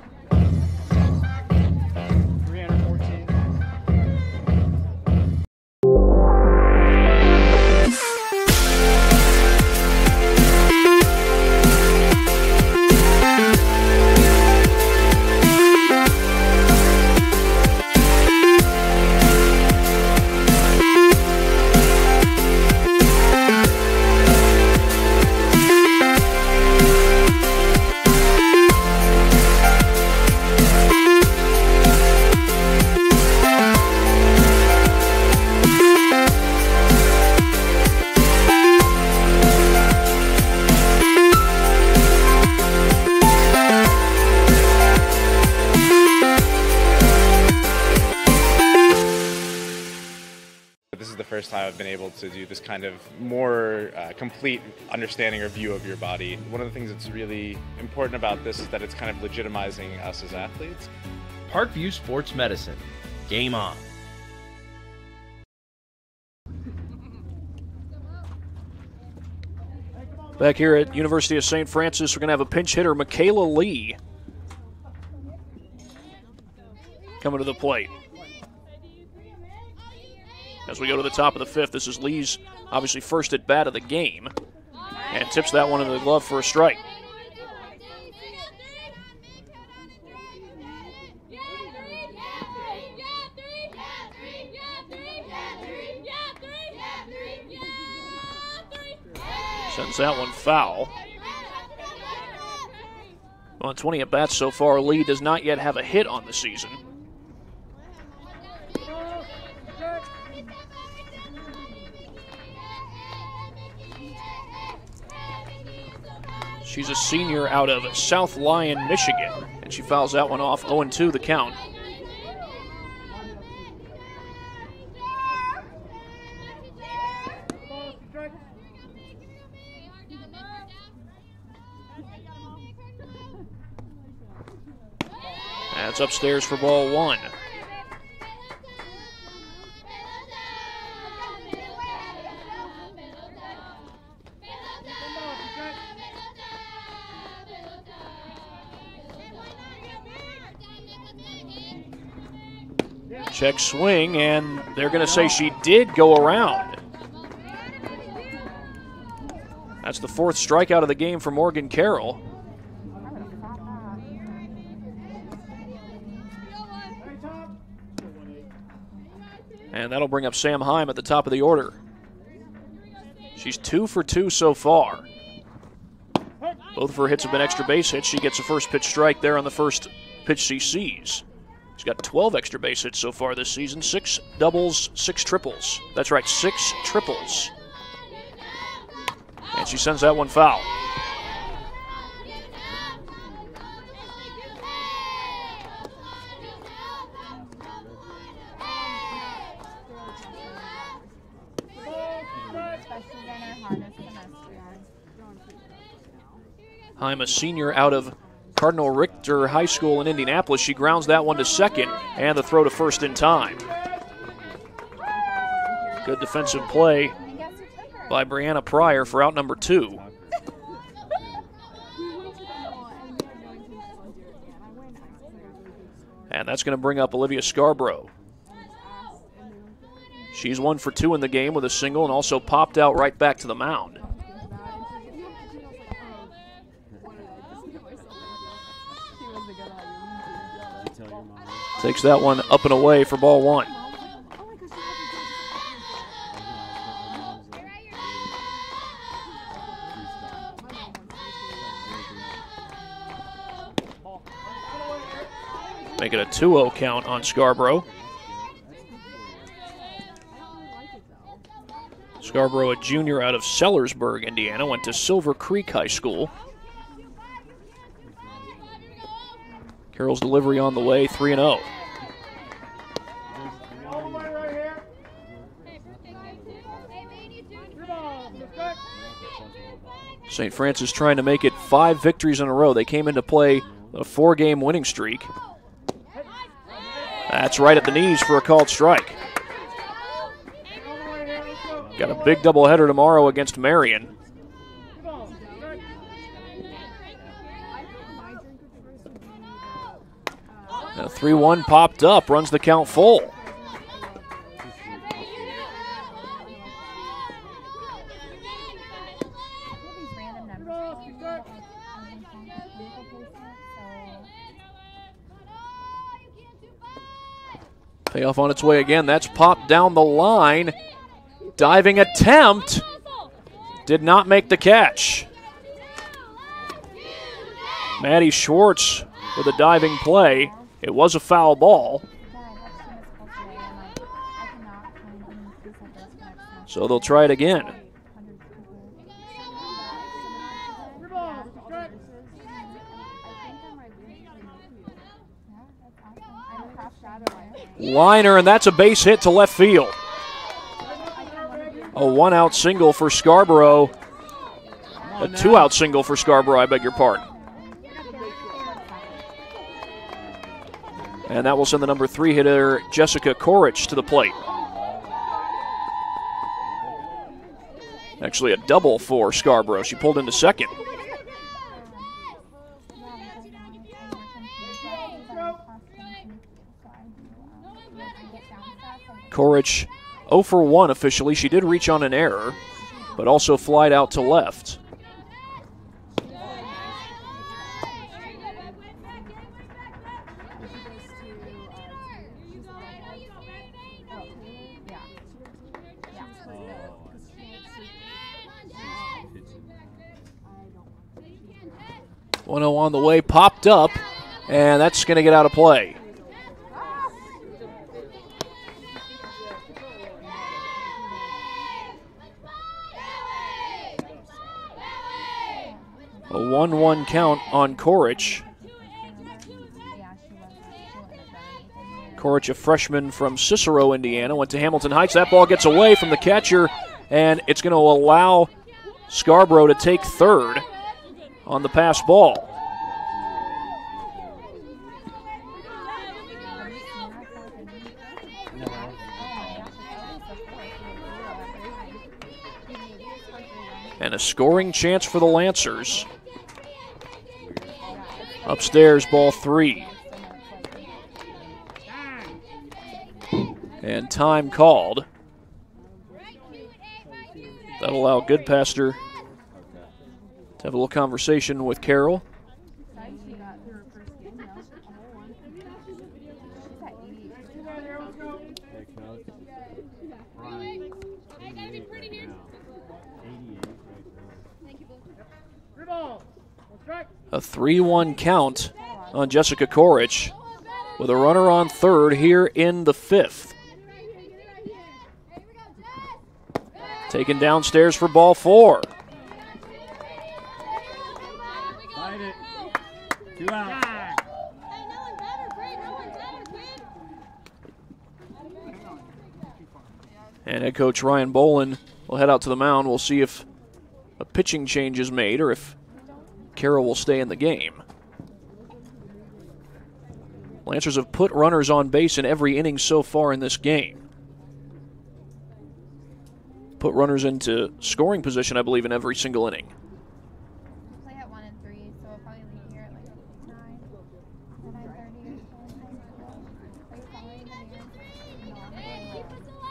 First time I've been able to do this kind of more complete understanding or view of your body. One of the things that's really important about this is that it's kind of legitimizing us as athletes. Parkview Sports Medicine. Game on. Back here at University of St. Francis, we're going to have a pinch hitter, Michaela Lee, coming to the plate. As we go to the top of the 5th, this is Lee's obviously first at bat of the game, and tips that one into the glove for a strike. Sends that one foul. On 20 at bats so far, Lee does not yet have a hit on the season. She's a senior out of South Lyon, Michigan, and she fouls that one off. 0-2 the count. That's It's upstairs for ball one. Check swing, and they're going to say she did go around. That's the fourth strikeout of the game for Morgan Carroll. And that'll bring up Sam Heim at the top of the order. She's 2 for 2 so far. Both of her hits have been extra base hits. She gets a first pitch strike there on the first pitch she sees. She's got 12 extra base hits so far this season, 6 doubles, 6 triples. That's right, 6 triples. And she sends that one foul. I'm a senior out of Cardinal Richter High School in Indianapolis. She grounds that one to second, and the throw to first in time. Good defensive play by Brianna Pryor for out number 2. And that's going to bring up Olivia Scarborough. She's 1 for 2 in the game with a single and also popped out right back to the mound. Takes that one up and away for ball one. Make it a 2-0 count on Scarborough. Scarborough, a junior out of Sellersburg, Indiana, went to Silver Creek High School. Carroll's delivery on the way, 3-0. St. Francis trying to make it 5 victories in a row. They came into play a 4-game winning streak. That's right at the knees for a called strike. Got a big doubleheader tomorrow against Marion. A 3-1 popped up, runs the count full. Payoff on its way again. That's popped down the line. Diving attempt. Did not make the catch. Maddie Schwartz with a diving play. It was a foul ball. So they'll try it again. Liner, and that's a base hit to left field. A 1-out single for Scarborough. A 2-out single for Scarborough, I beg your pardon. And that will send the number 3 hitter, Jessica Korich, to the plate. Actually a double for Scarborough. She pulled into second. Korich 0 for 1 officially. She did reach on an error, but also flied out to left. On the way, popped up, and that's going to get out of play. A 1-1 count on Korich. Korich, a freshman from Cicero, Indiana, went to Hamilton Heights. That ball gets away from the catcher, and it's going to allow Scarborough to take third on the pass ball. a scoring chance for the Lancers. Upstairs, ball 3. And time called. That'll allow Goodpaster to have a little conversation with Carroll. A 3-1 count on Jessica Korich with a runner on third here in the 5th. Taken downstairs for ball 4. Fight it. 2 out. And head coach Ryan Bolin will head out to the mound. We'll see if a pitching change is made or if Carroll will stay in the game. Lancers have put runners on base in every inning so far in this game. Put runners into scoring position, I believe, in every single inning. Play at 1 and 3, so we'll probably leave here at like 9 or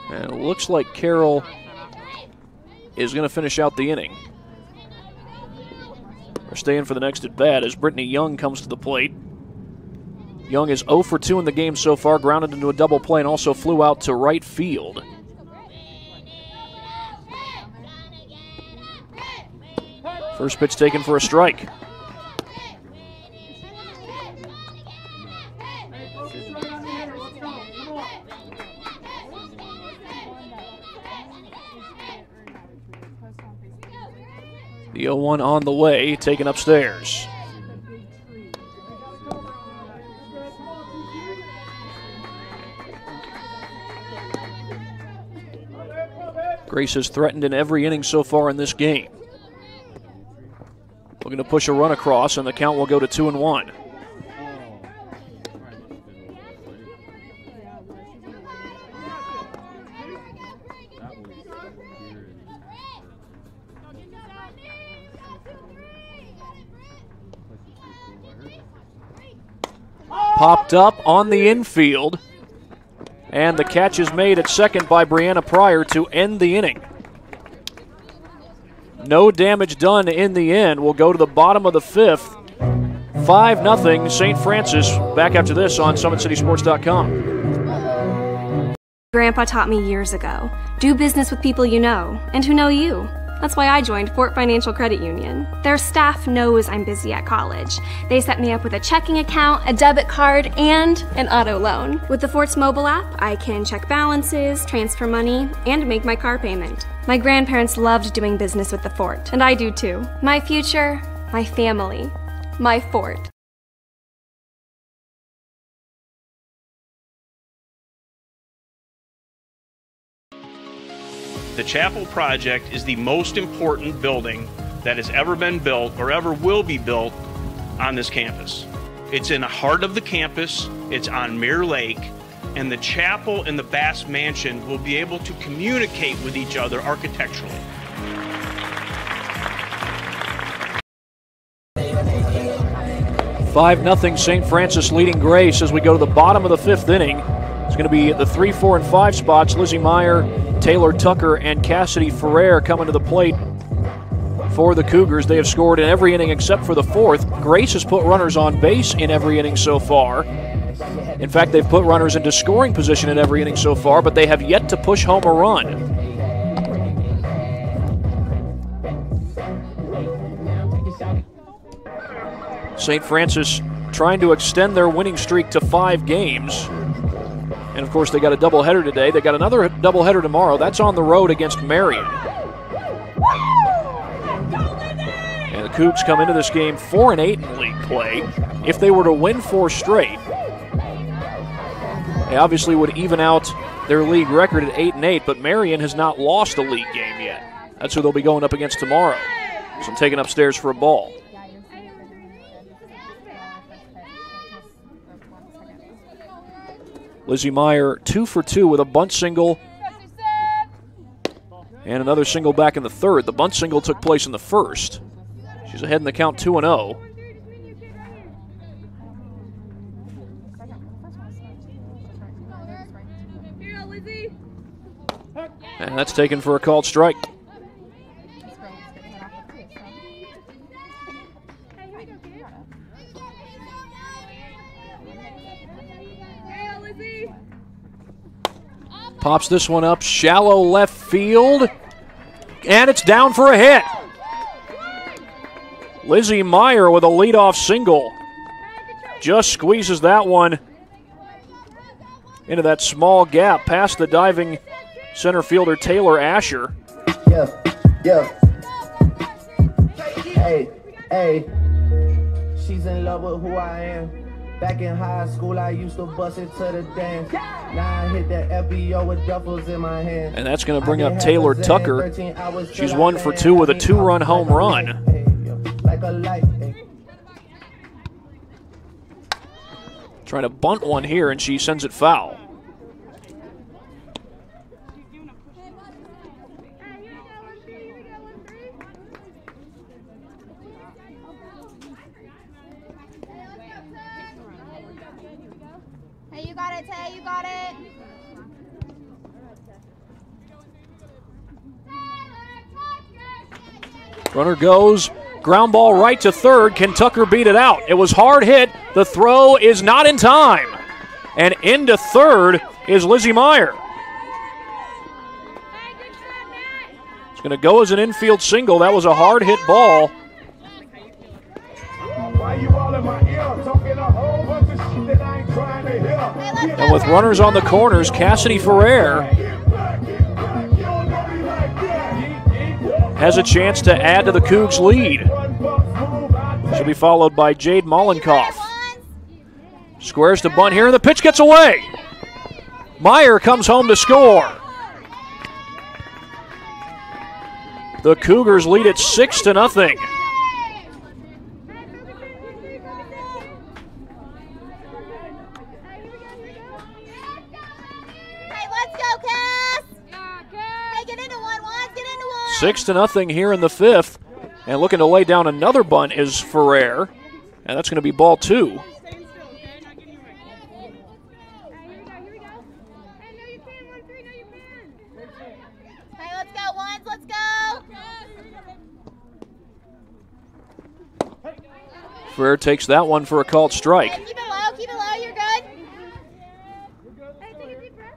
9:30. And it looks like Carroll is going to finish out the inning. We're staying for the next at bat as Brittany Young comes to the plate. Young is 0 for 2 in the game so far, grounded into a double play and also flew out to right field. First pitch taken for a strike. The 0-1 on the way, taken upstairs. Grace has threatened in every inning so far in this game. Looking to push a run across, and the count will go to 2-1. Popped up on the infield, and the catch is made at second by Brianna Pryor to end the inning. No damage done in the end. We'll go to the bottom of the 5th. 5-0 St. Francis. Back after this on SummitCitySports.com. Grandpa taught me years ago, do business with people you know and who know you. That's why I joined Fort Financial Credit Union. Their staff knows I'm busy at college. They set me up with a checking account, a debit card, and an auto loan. With the Fort's mobile app, I can check balances, transfer money, and make my car payment. My grandparents loved doing business with the Fort, and I do too. My future, my family, my Fort. The Chapel Project is the most important building that has ever been built or ever will be built on this campus. It's in the heart of the campus, it's on Mirror Lake, and the chapel and the Bass Mansion will be able to communicate with each other architecturally. Five 0 St. Francis leading Grace as we go to the bottom of the 5th inning. It's going to be the 3, 4, and 5 spots. Lizzie Meyer, Taylor Tucker, and Cassidy Ferrer coming to the plate for the Cougars. They have scored in every inning except for the 4th. Grace has put runners on base in every inning so far. In fact, they've put runners into scoring position in every inning so far, but they have yet to push home a run. St. Francis trying to extend their winning streak to 5 games. And, of course, they got a doubleheader today. They got another doubleheader tomorrow. That's on the road against Marion. And the Cougs come into this game 4-8 in league play. If they were to win 4 straight, they obviously would even out their league record at 8-8, but Marion has not lost a league game yet. That's who they'll be going up against tomorrow. So I'm taking upstairs for a ball. Lizzie Meyer 2 for 2 with a bunt single And another single back in the third. The bunt single took place in the first. She's ahead in the count 2-0. And that's taken for a called strike. Pops this one up, shallow left field, and it's down for a hit. Lizzie Meyer with a leadoff single. Just squeezes that one into that small gap past the diving center fielder Taylor Asher. Yeah. Hey. She's in love with who I am. Back in high school, I used to bust it to the dance. Now I hit that FBO with duffels in my hand. And that's going to bring up Taylor Tucker. She's 1 for 2 with a 2-run home run. Trying to bunt one here, and she sends it foul. Hey, you got it, Tay, you got it. Runner goes, ground ball right to third. Can Tucker beat it out? It was hard hit. The throw is not in time. And into third is Lizzie Meyer. It's going to go as an infield single. That was a hard hit ball. And with runners on the corners, Cassidy Ferrer has a chance to add to the Cougs' lead. She'll be followed by Jade Mollenkoff. Squares to bunt here, and the pitch gets away. Meyer comes home to score. The Cougars lead it 6-0. Hey, let's go, Cass. Hey, get into one, Wands, get into one. 6-0 here in the fifth. And looking to lay down another bunt is Ferrer. And that's going to be ball 2. Hey, let's go, Wands, let's go. Ferrer takes that one for a called strike. Keep it low, you're good.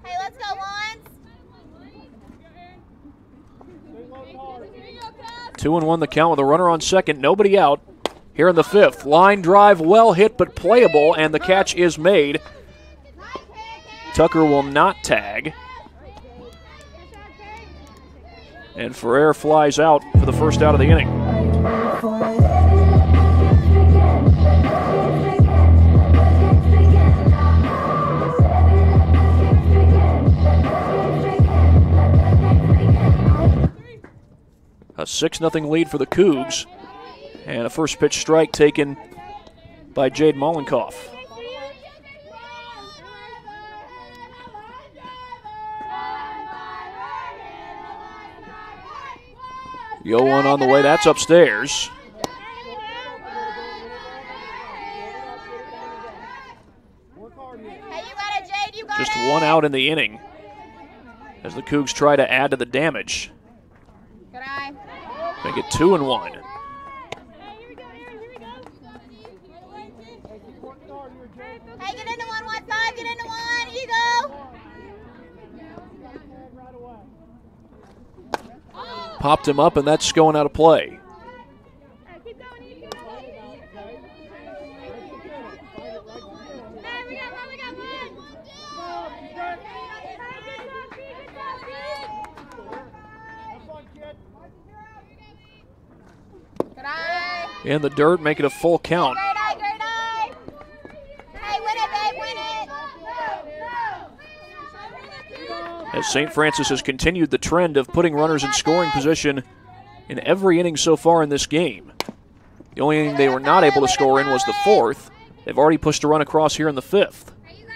Hey, let's go, Wands. 2-1 the count with a runner on second, nobody out. Here in the fifth, line drive, well hit but playable, and the catch is made. Tucker will not tag. And Ferrer flies out for the first out of the inning. A 6-0 lead for the Cougs. And a first pitch strike taken by Jade Mollenkoff. The 0-1 on the way, that's upstairs. Just one out in the inning as the Cougs try to add to the damage. Make it 2-1. Hey, get into 1-1-5, get into one, here you go. Popped him up, and that's going out of play. In the dirt, make it a full count. Great eye. Hey, win it, babe, win it. As St. Francis has continued the trend of putting runners in scoring position in every inning so far in this game. The only inning they were not able to score in was the fourth. They've already pushed a run across here in the fifth. Hey, you're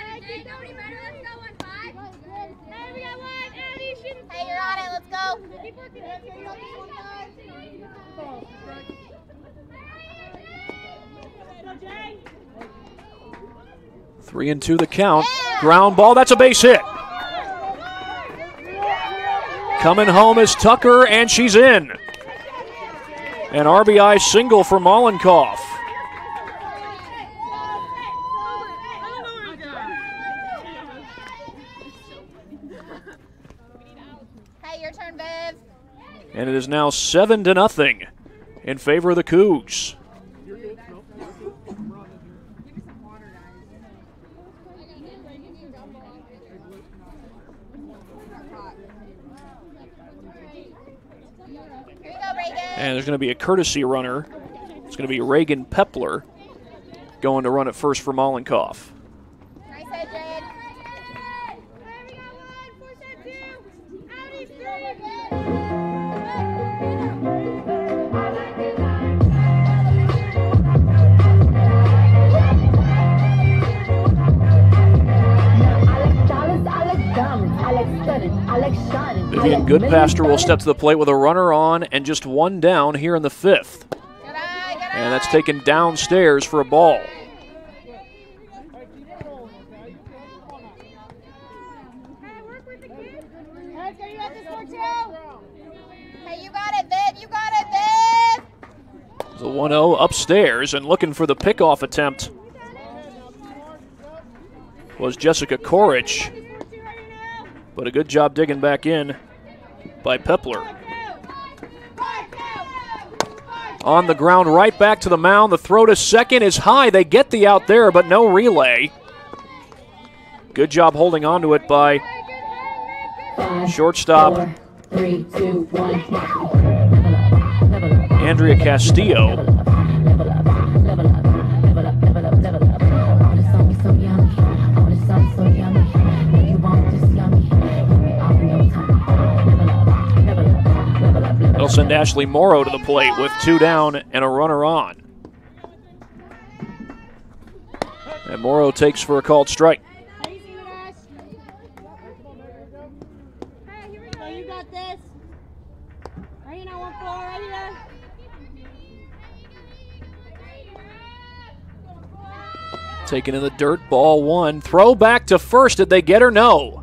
on it, let's go. 3-2 the count. Ground ball, that's a base hit. Coming home is Tucker, and she's in. An RBI single for Mollenkoff. Hey, your turn, Viv. And it is now 7-0 in favor of the Cougs. And there's going to be a courtesy runner. It's going to be Reagan Pepler going to run at first for Mollenkoff. Nice head, Jade. Vivian Goodpaster will step to the plate with a runner on and just one down here in the 5th. And that's taken downstairs for a ball. Hey, you got it, Viv. You got it, Viv. There's a 1-0 upstairs, and looking for the pickoff attempt was Jessica Korich. But a good job digging back in by Pepler. On the ground, right back to the mound. The throw to second is high. They get the out there, but no relay. Good job holding on to it by shortstop 4, 3, 2, 1. Andrea Castillo. They'll send Ashley Morrow to the plate with 2 down and a runner on. And Morrow takes for a called strike. Taken in the dirt, ball 1. Throw back to first. Did they get her? No.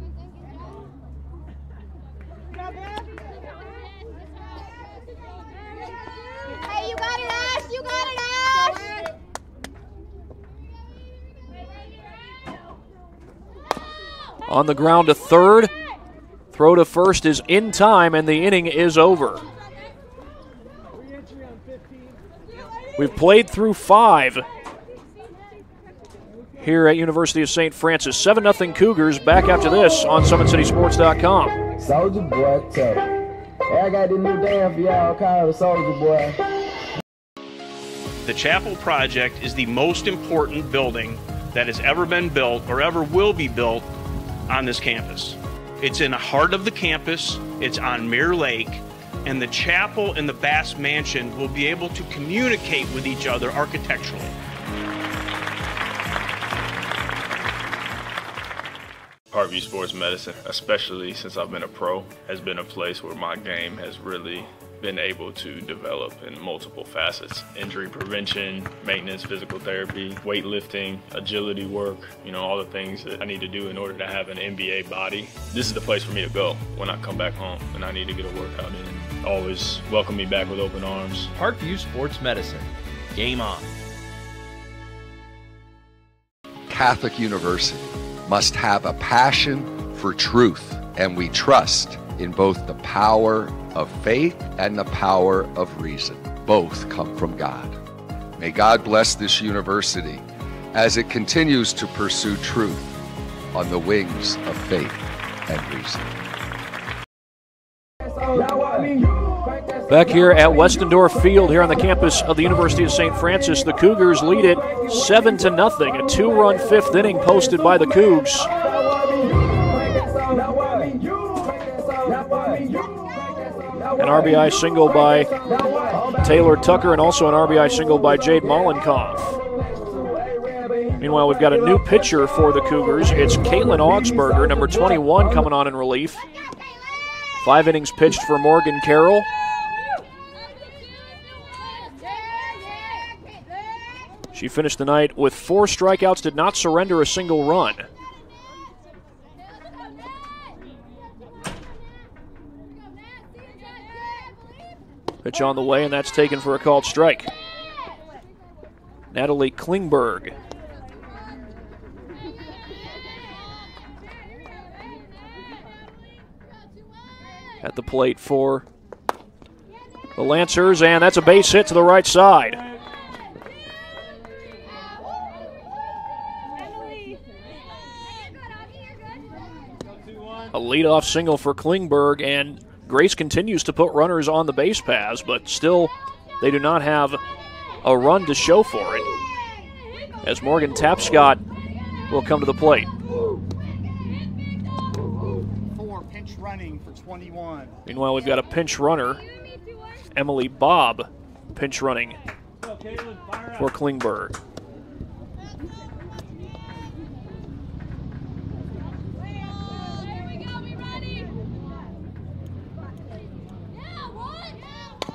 Hey, you got it, Ash. You got it, Ash. On the ground to third. Throw to first is in time, and the inning is over. We've played through 5 here at University of St. Francis. 7-0 Cougars. Back after this on SummitCitySports.com. Soldier Boy, tell me. Hey, I got this new dance for y'all called Soldier Boy. The Chapel Project is the most important building that has ever been built or ever will be built on this campus. It's in the heart of the campus. It's on Mirror Lake. And the chapel and the Bass Mansion will be able to communicate with each other architecturally. Parkview Sports Medicine, especially since I've been a pro, has been a place where my game has really been able to develop in multiple facets. Injury prevention, maintenance, physical therapy, weightlifting, agility work, all the things that I need to do in order to have an NBA body. This is the place for me to go when I come back home and I need to get a workout in. Always welcome me back with open arms. Parkview Sports Medicine. Game on. Catholic University must have a passion for truth, and we trust in both the power of faith and the power of reason. Both come from God. May God bless this university as it continues to pursue truth on the wings of faith and reason. Back here at Westendorf Field here on the campus of the University of St. Francis, the Cougars lead it 7-0. A 2-run 5th inning posted by the Cougs. An RBI single by Taylor Tucker and also an RBI single by Jade Mollenkoff. Meanwhile, we've got a new pitcher for the Cougars. It's Caitlin Augsburger, number 21, coming on in relief. 5 innings pitched for Morgan Carroll. She finished the night with 4 strikeouts, did not surrender a single run. Pitch on the way, and that's taken for a called strike. Natalie Klingberg. At the plate for the Lancers, and that's a base hit to the right side. A leadoff single for Klingberg, and Grace continues to put runners on the base paths, but still they do not have a run to show for it, as Morgan Tapscott will come to the plate. 4 pinch running for 21. Meanwhile, we've got a pinch runner, Emily Bobb, pinch running for Klingberg.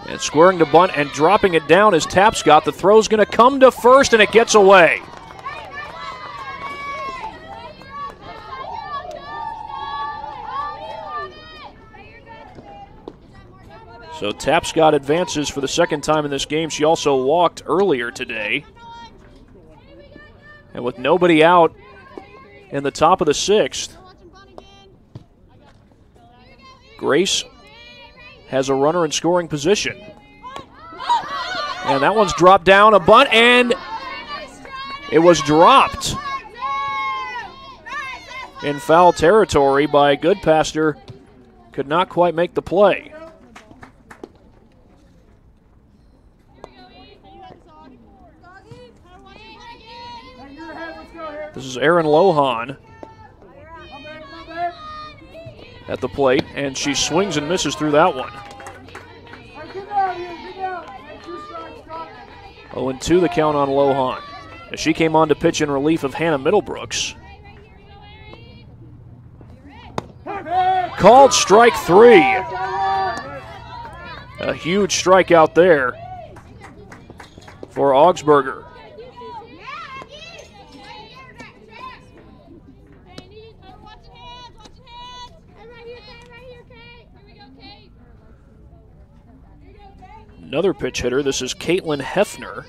And squaring to bunt and dropping it down is Tapscott. The throw's going to come to first, and it gets away. So Tapscott advances for the second time in this game. She also walked earlier today. And with nobody out in the top of the 6th, Grace has a runner in scoring position. And that one's dropped down, a bunt, and it was dropped in foul territory by Goodpaster. Could not quite make the play. This is Erin Lohan at the plate, and she swings and misses through that one. 0-2 the count on Lohan, as she came on to pitch in relief of Hannah Middlebrooks. Called strike 3. A huge strikeout there for Augsburger. Another pitch hitter. This is Caitlin Hefner.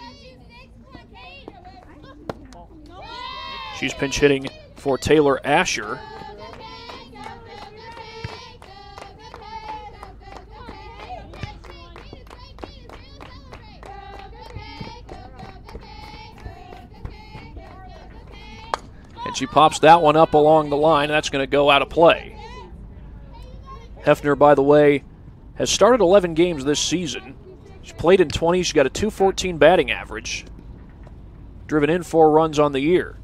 She's pinch hitting for Taylor Asher. And she pops that one up along the line. That's going to go out of play. Hefner, by the way, has started 11 games this season. She's played in 20. She's got a .214 batting average. Driven in 4 runs on the year.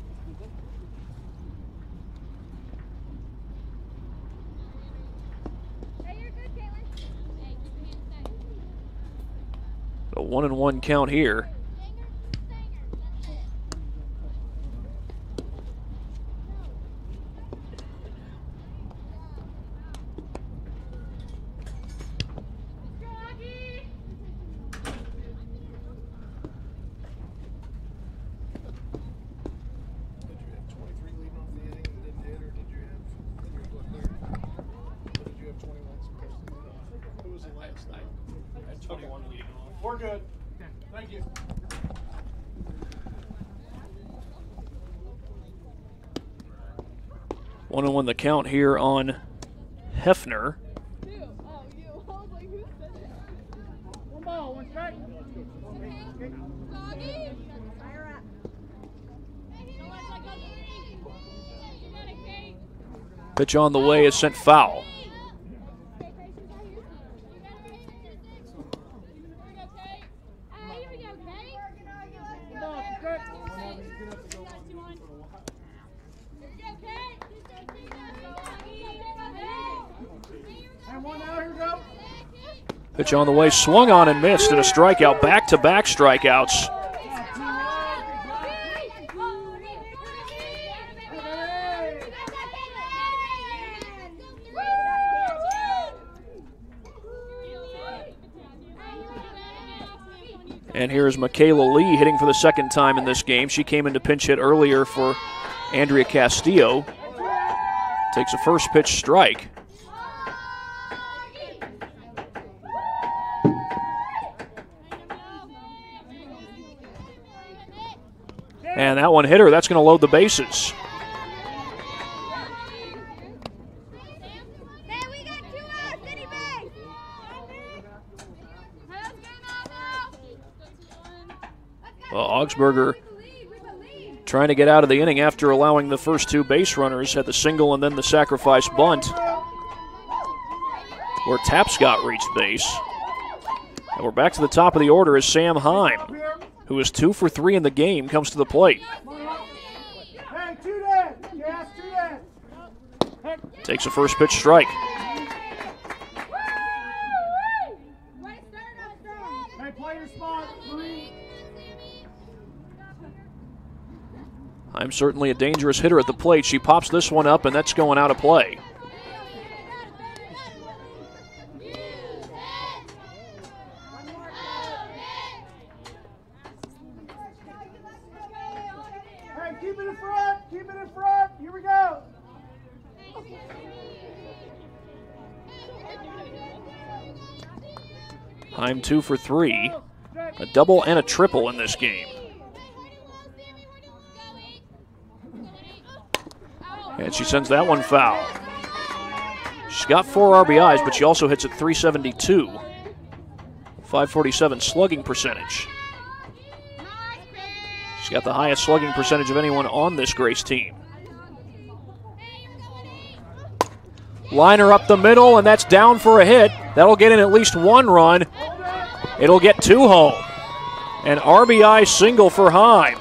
A 1-1 count here. We're good. Okay. Thank you. One and one the count here on Hefner. One ball, one strike. Pitch on the way is sent foul. Pitch on the way, swung on and missed, and a strikeout, back-to-back strikeouts. And here's Michaela Lee hitting for the second time in this game. She came into pinch hit earlier for Andrea Castillo. Takes a first pitch strike. And that one hit her. That's going to load the bases. Well, Augsburger trying to get out of the inning after allowing the first two base runners, had the single and then the sacrifice bunt, where Tapscott reached base. And we're back to the top of the order as Sam Heim, who is 2 for 3 in the game, comes to the plate. Takes a first pitch strike. I'm certainly a dangerous hitter at the plate. She pops this one up, and that's going out of play. Hey, keep it in front. Keep it in front. Here we go. I'm 2 for 3. A double and a triple in this game. And she sends that one foul. She's got 4 RBIs, but she also hits at .372. 547 slugging percentage. She's got the highest slugging percentage of anyone on this Grace team. Liner up the middle, and that's down for a hit. That'll get in at least 1 run. It'll get 2 home. An RBI single for Heim.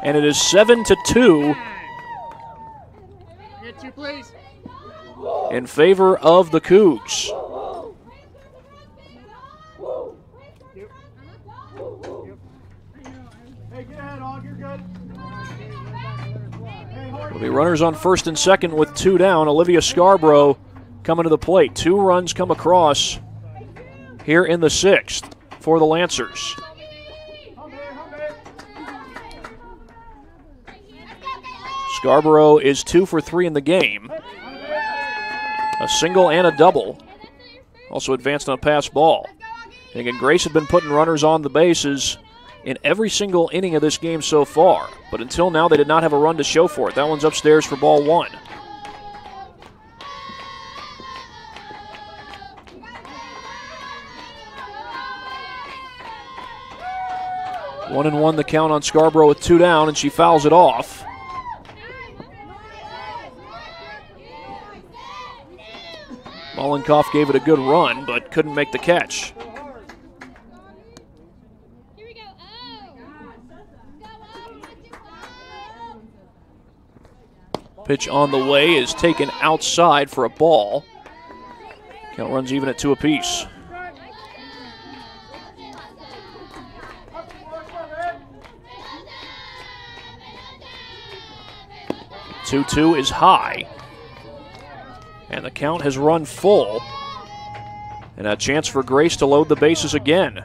And it is 7-2 in favor of the Cougs. There'll be runners on first and second with 2 down. Olivia Scarborough coming to the plate. 2 runs come across here in the 6th for the Lancers. Scarborough is 2 for 3 in the game. A single and a double. Also advanced on a pass ball. And again, Grace had been putting runners on the bases in every single inning of this game so far. But until now, they did not have a run to show for it. That one's upstairs for ball 1. One and one the count on Scarborough with 2 down, and she fouls it off. Mollenkoff gave it a good run, but couldn't make the catch. Pitch on the way is taken outside for a ball. Count runs even at 2 apiece. Two is high. And the count has run full. And a chance for Grace to load the bases again.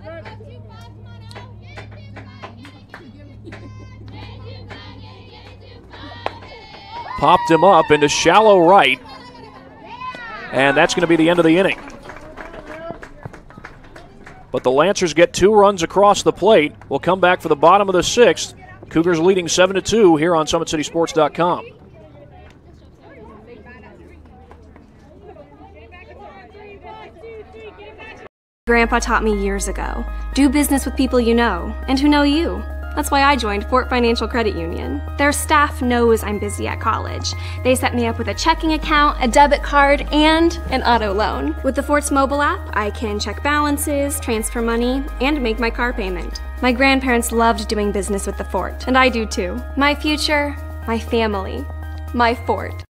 Popped him up into shallow right. And that's going to be the end of the inning. But the Lancers get 2 runs across the plate. We'll come back for the bottom of the 6th. Cougars leading 7-2 here on SummitCitySports.com. Grandpa taught me years ago, do business with people you know and who know you. That's why I joined Fort Financial Credit Union. Their staff knows I'm busy at college. They set me up with a checking account, a debit card, and an auto loan. With the Fort's mobile app, I can check balances, transfer money, and make my car payment. My grandparents loved doing business with the Fort, and I do too. My future, my family, my Fort.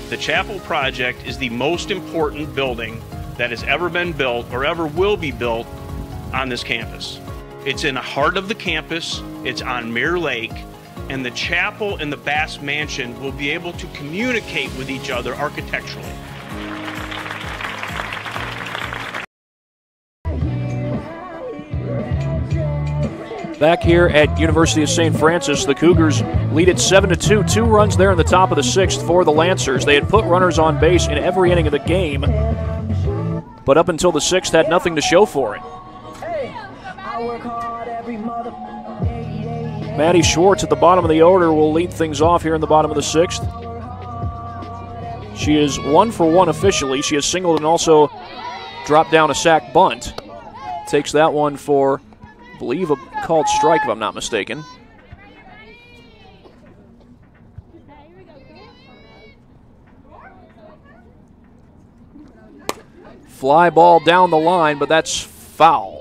The Chapel project is the most important building that has ever been built or ever will be built on this campus. It's in the heart of the campus. It's on Mirror Lake. and the chapel and the Bass Mansion will be able to communicate with each other architecturally. Back here at University of St. Francis, the Cougars lead it 7-2. 2 runs there in the top of the 6th for the Lancers. They had put runners on base in every inning of the game, but up until the 6th had nothing to show for it. Maddie Schwartz at the bottom of the order will lead things off here in the bottom of the 6th. She is 1 for 1 officially. She has singled and also dropped down a sac bunt. Takes that one for, I believe, a called strike if I'm not mistaken. Fly ball down the line, but that's foul.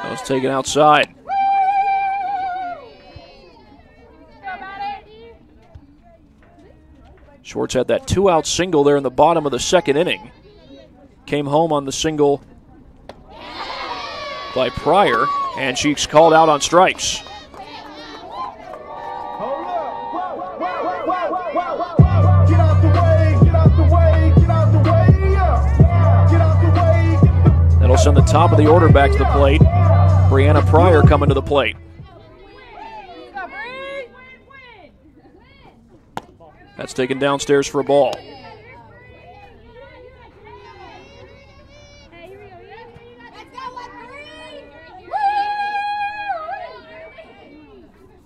That was taken outside. Schwartz had that 2-out single there in the bottom of the 2nd inning. Came home on the single by Pryor, and she's called out on strikes. That'll send the top of the order back to the plate. Brianna Pryor coming to the plate. That's taken downstairs for a ball.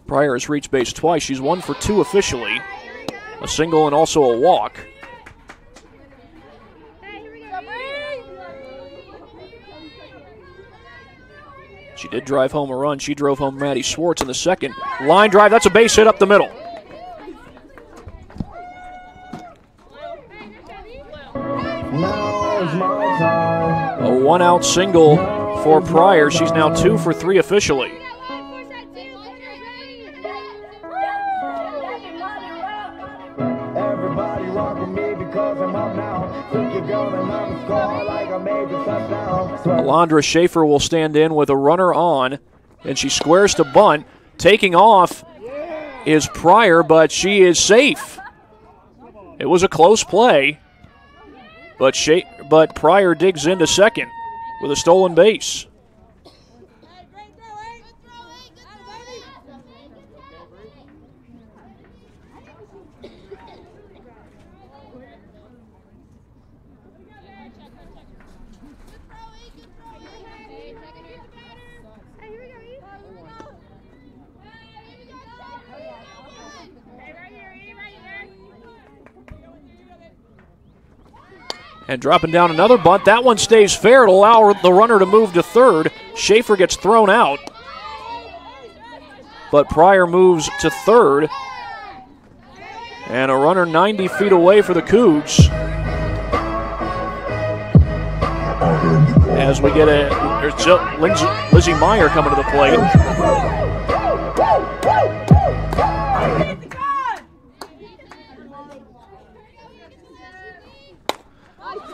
Pryor has reached base twice. She's 1 for 2 officially. A single and also a walk. She did drive home a run. She drove home Maddie Schwartz in the 2nd. Line drive, that's a base hit up the middle. A 1-out single for Pryor. She's now 2 for 3 officially. Alondra Schaefer will stand in with a runner on, and she squares to bunt. Taking off is Pryor, but she is safe. It was a close play, but Pryor digs into second with a stolen base. And dropping down another bunt. That one stays fair. It'll allow the runner to move to third. Schaefer gets thrown out, but Pryor moves to third. And a runner 90 feet away for the Cougs. As we get Lizzie Meyer coming to the plate.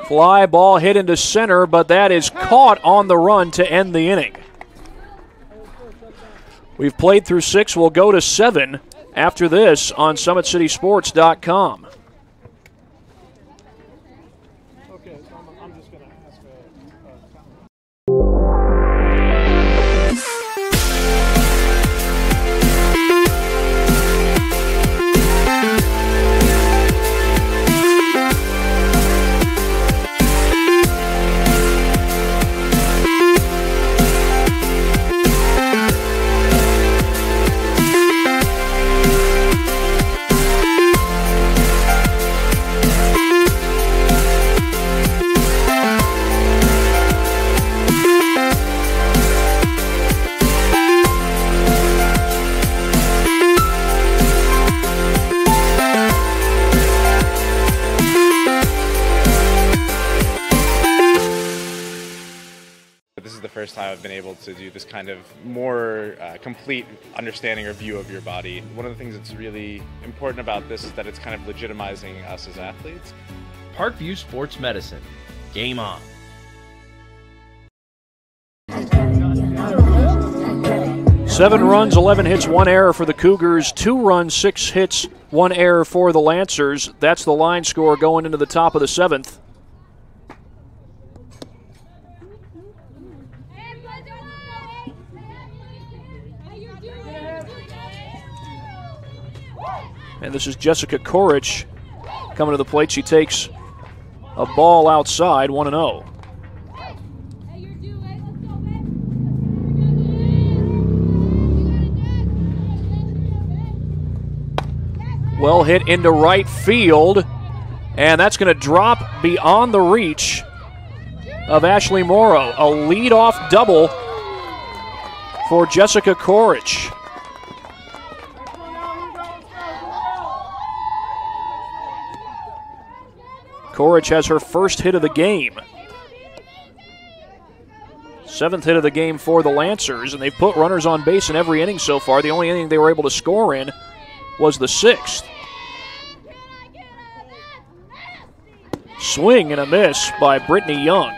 Fly ball hit into center, but that is caught on the run to end the inning. We've played through 6. We'll go to 7 after this on SummitCitySports.com. first time I've been able to do this kind of more complete understanding or view of your body. One of the things that's really important about this is that it's kind of legitimizing us as athletes. Parkview Sports Medicine. Game on. Seven runs, 11 hits, 1 error for the Cougars. 2 runs, 6 hits, 1 error for the Lancers. That's the line score going into the top of the 7th. And this is Jessica Korich coming to the plate. She takes a ball outside, 1-0. Well hit into right field, and that's going to drop beyond the reach of Ashley Morrow. A leadoff double for Jessica Korich. Korich has her first hit of the game. 7th hit of the game for the Lancers, and they've put runners on base in every inning so far. The only inning they were able to score in was the 6th. Swing and a miss by Brittany Young.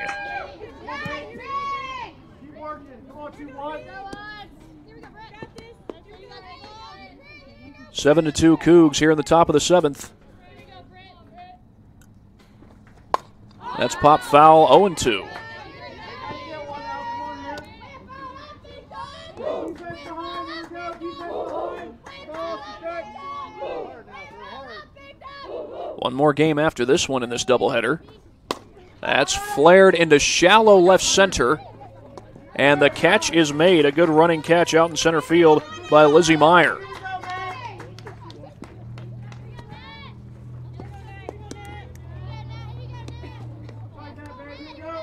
Seven to 2 Cougs here in the top of the 7th. That's pop foul, 0-2. One more game after this one in this doubleheader. That's flared into shallow left center, and the catch is made. A good running catch out in center field by Lizzie Meyer.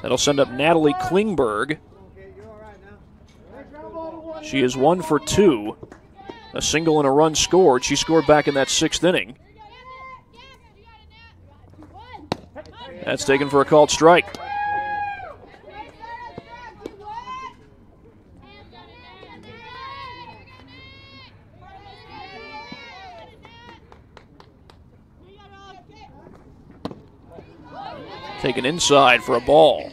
That'll send up Natalie Klingberg. She is 1 for 2. A single and a run scored. She scored back in that 6th inning. That's taken for a called strike. Taken inside for a ball.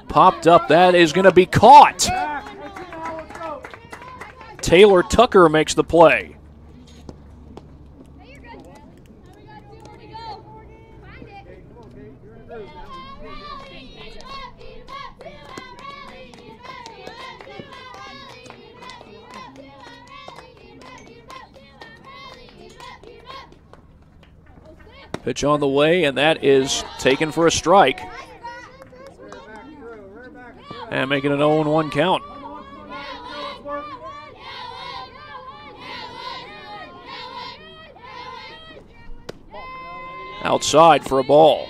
Popped up. That is going to be caught. Taylor Tucker makes the play. Pitch on the way, and that is taken for a strike. And making an 0-1 count. Outside for a ball.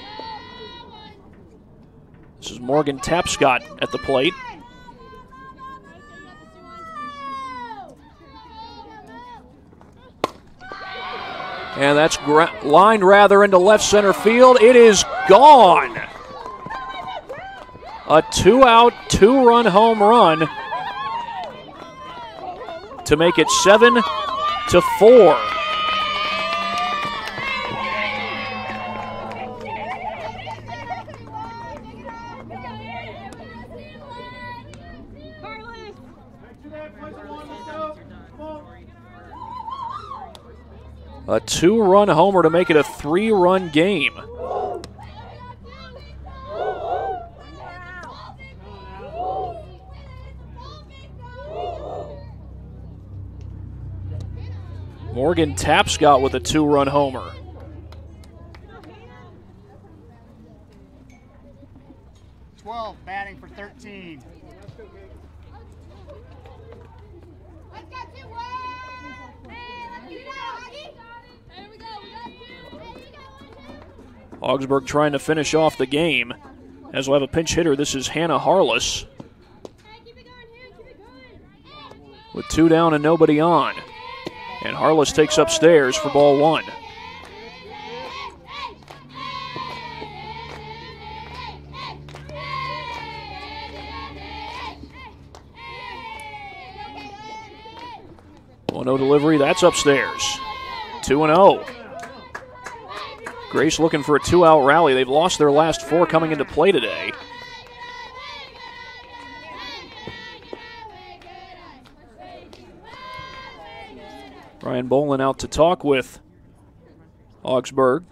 This is Morgan Tapscott at the plate. And that's lined rather into left center field. It is gone. A 2-out, 2-run home run to make it 7-4. A 2-run homer to make it a 3-run game. Morgan Tapscott with a 2-run homer. Batting for 13. Augsburg trying to finish off the game, as we'll have a pinch hitter. This is Hannah Harless. with 2 down and nobody on. And Harless takes upstairs for ball 1. No delivery, that's upstairs. 2-0. Grace looking for a 2-out rally. They've lost their last 4 coming into play today. Ryan Bolin out to talk with Augsburg.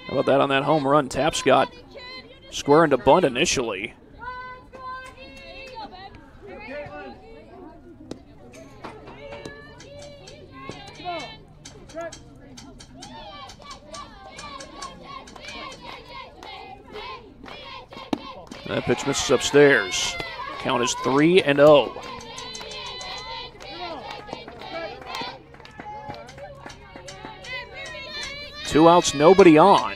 How about that on that home run? Tapscott squaring to bunt initially. That pitch misses upstairs. Count is 3-0. Two outs, nobody on.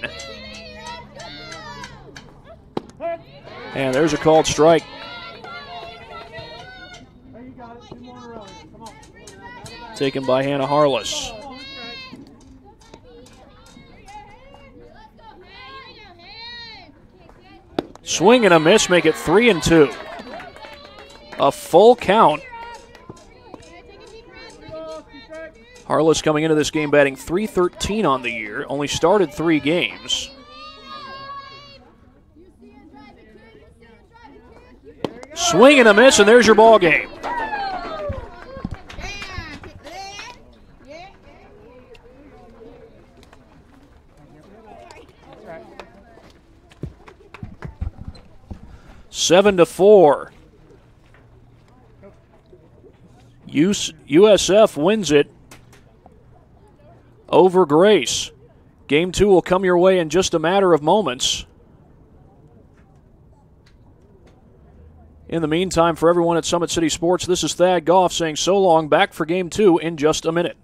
And there's a called strike. Taken by Hannah Harless. Swing and a miss, make it 3-2. A full count. Harless coming into this game batting .313 on the year, only started 3 games. Swing and a miss, and there's your ball game. Seven to 4. USF wins it over Grace. Game 2 will come your way in just a matter of moments. In the meantime, for everyone at Summit City Sports, this is Thad Goff saying so long. Back for Game 2 in just a minute.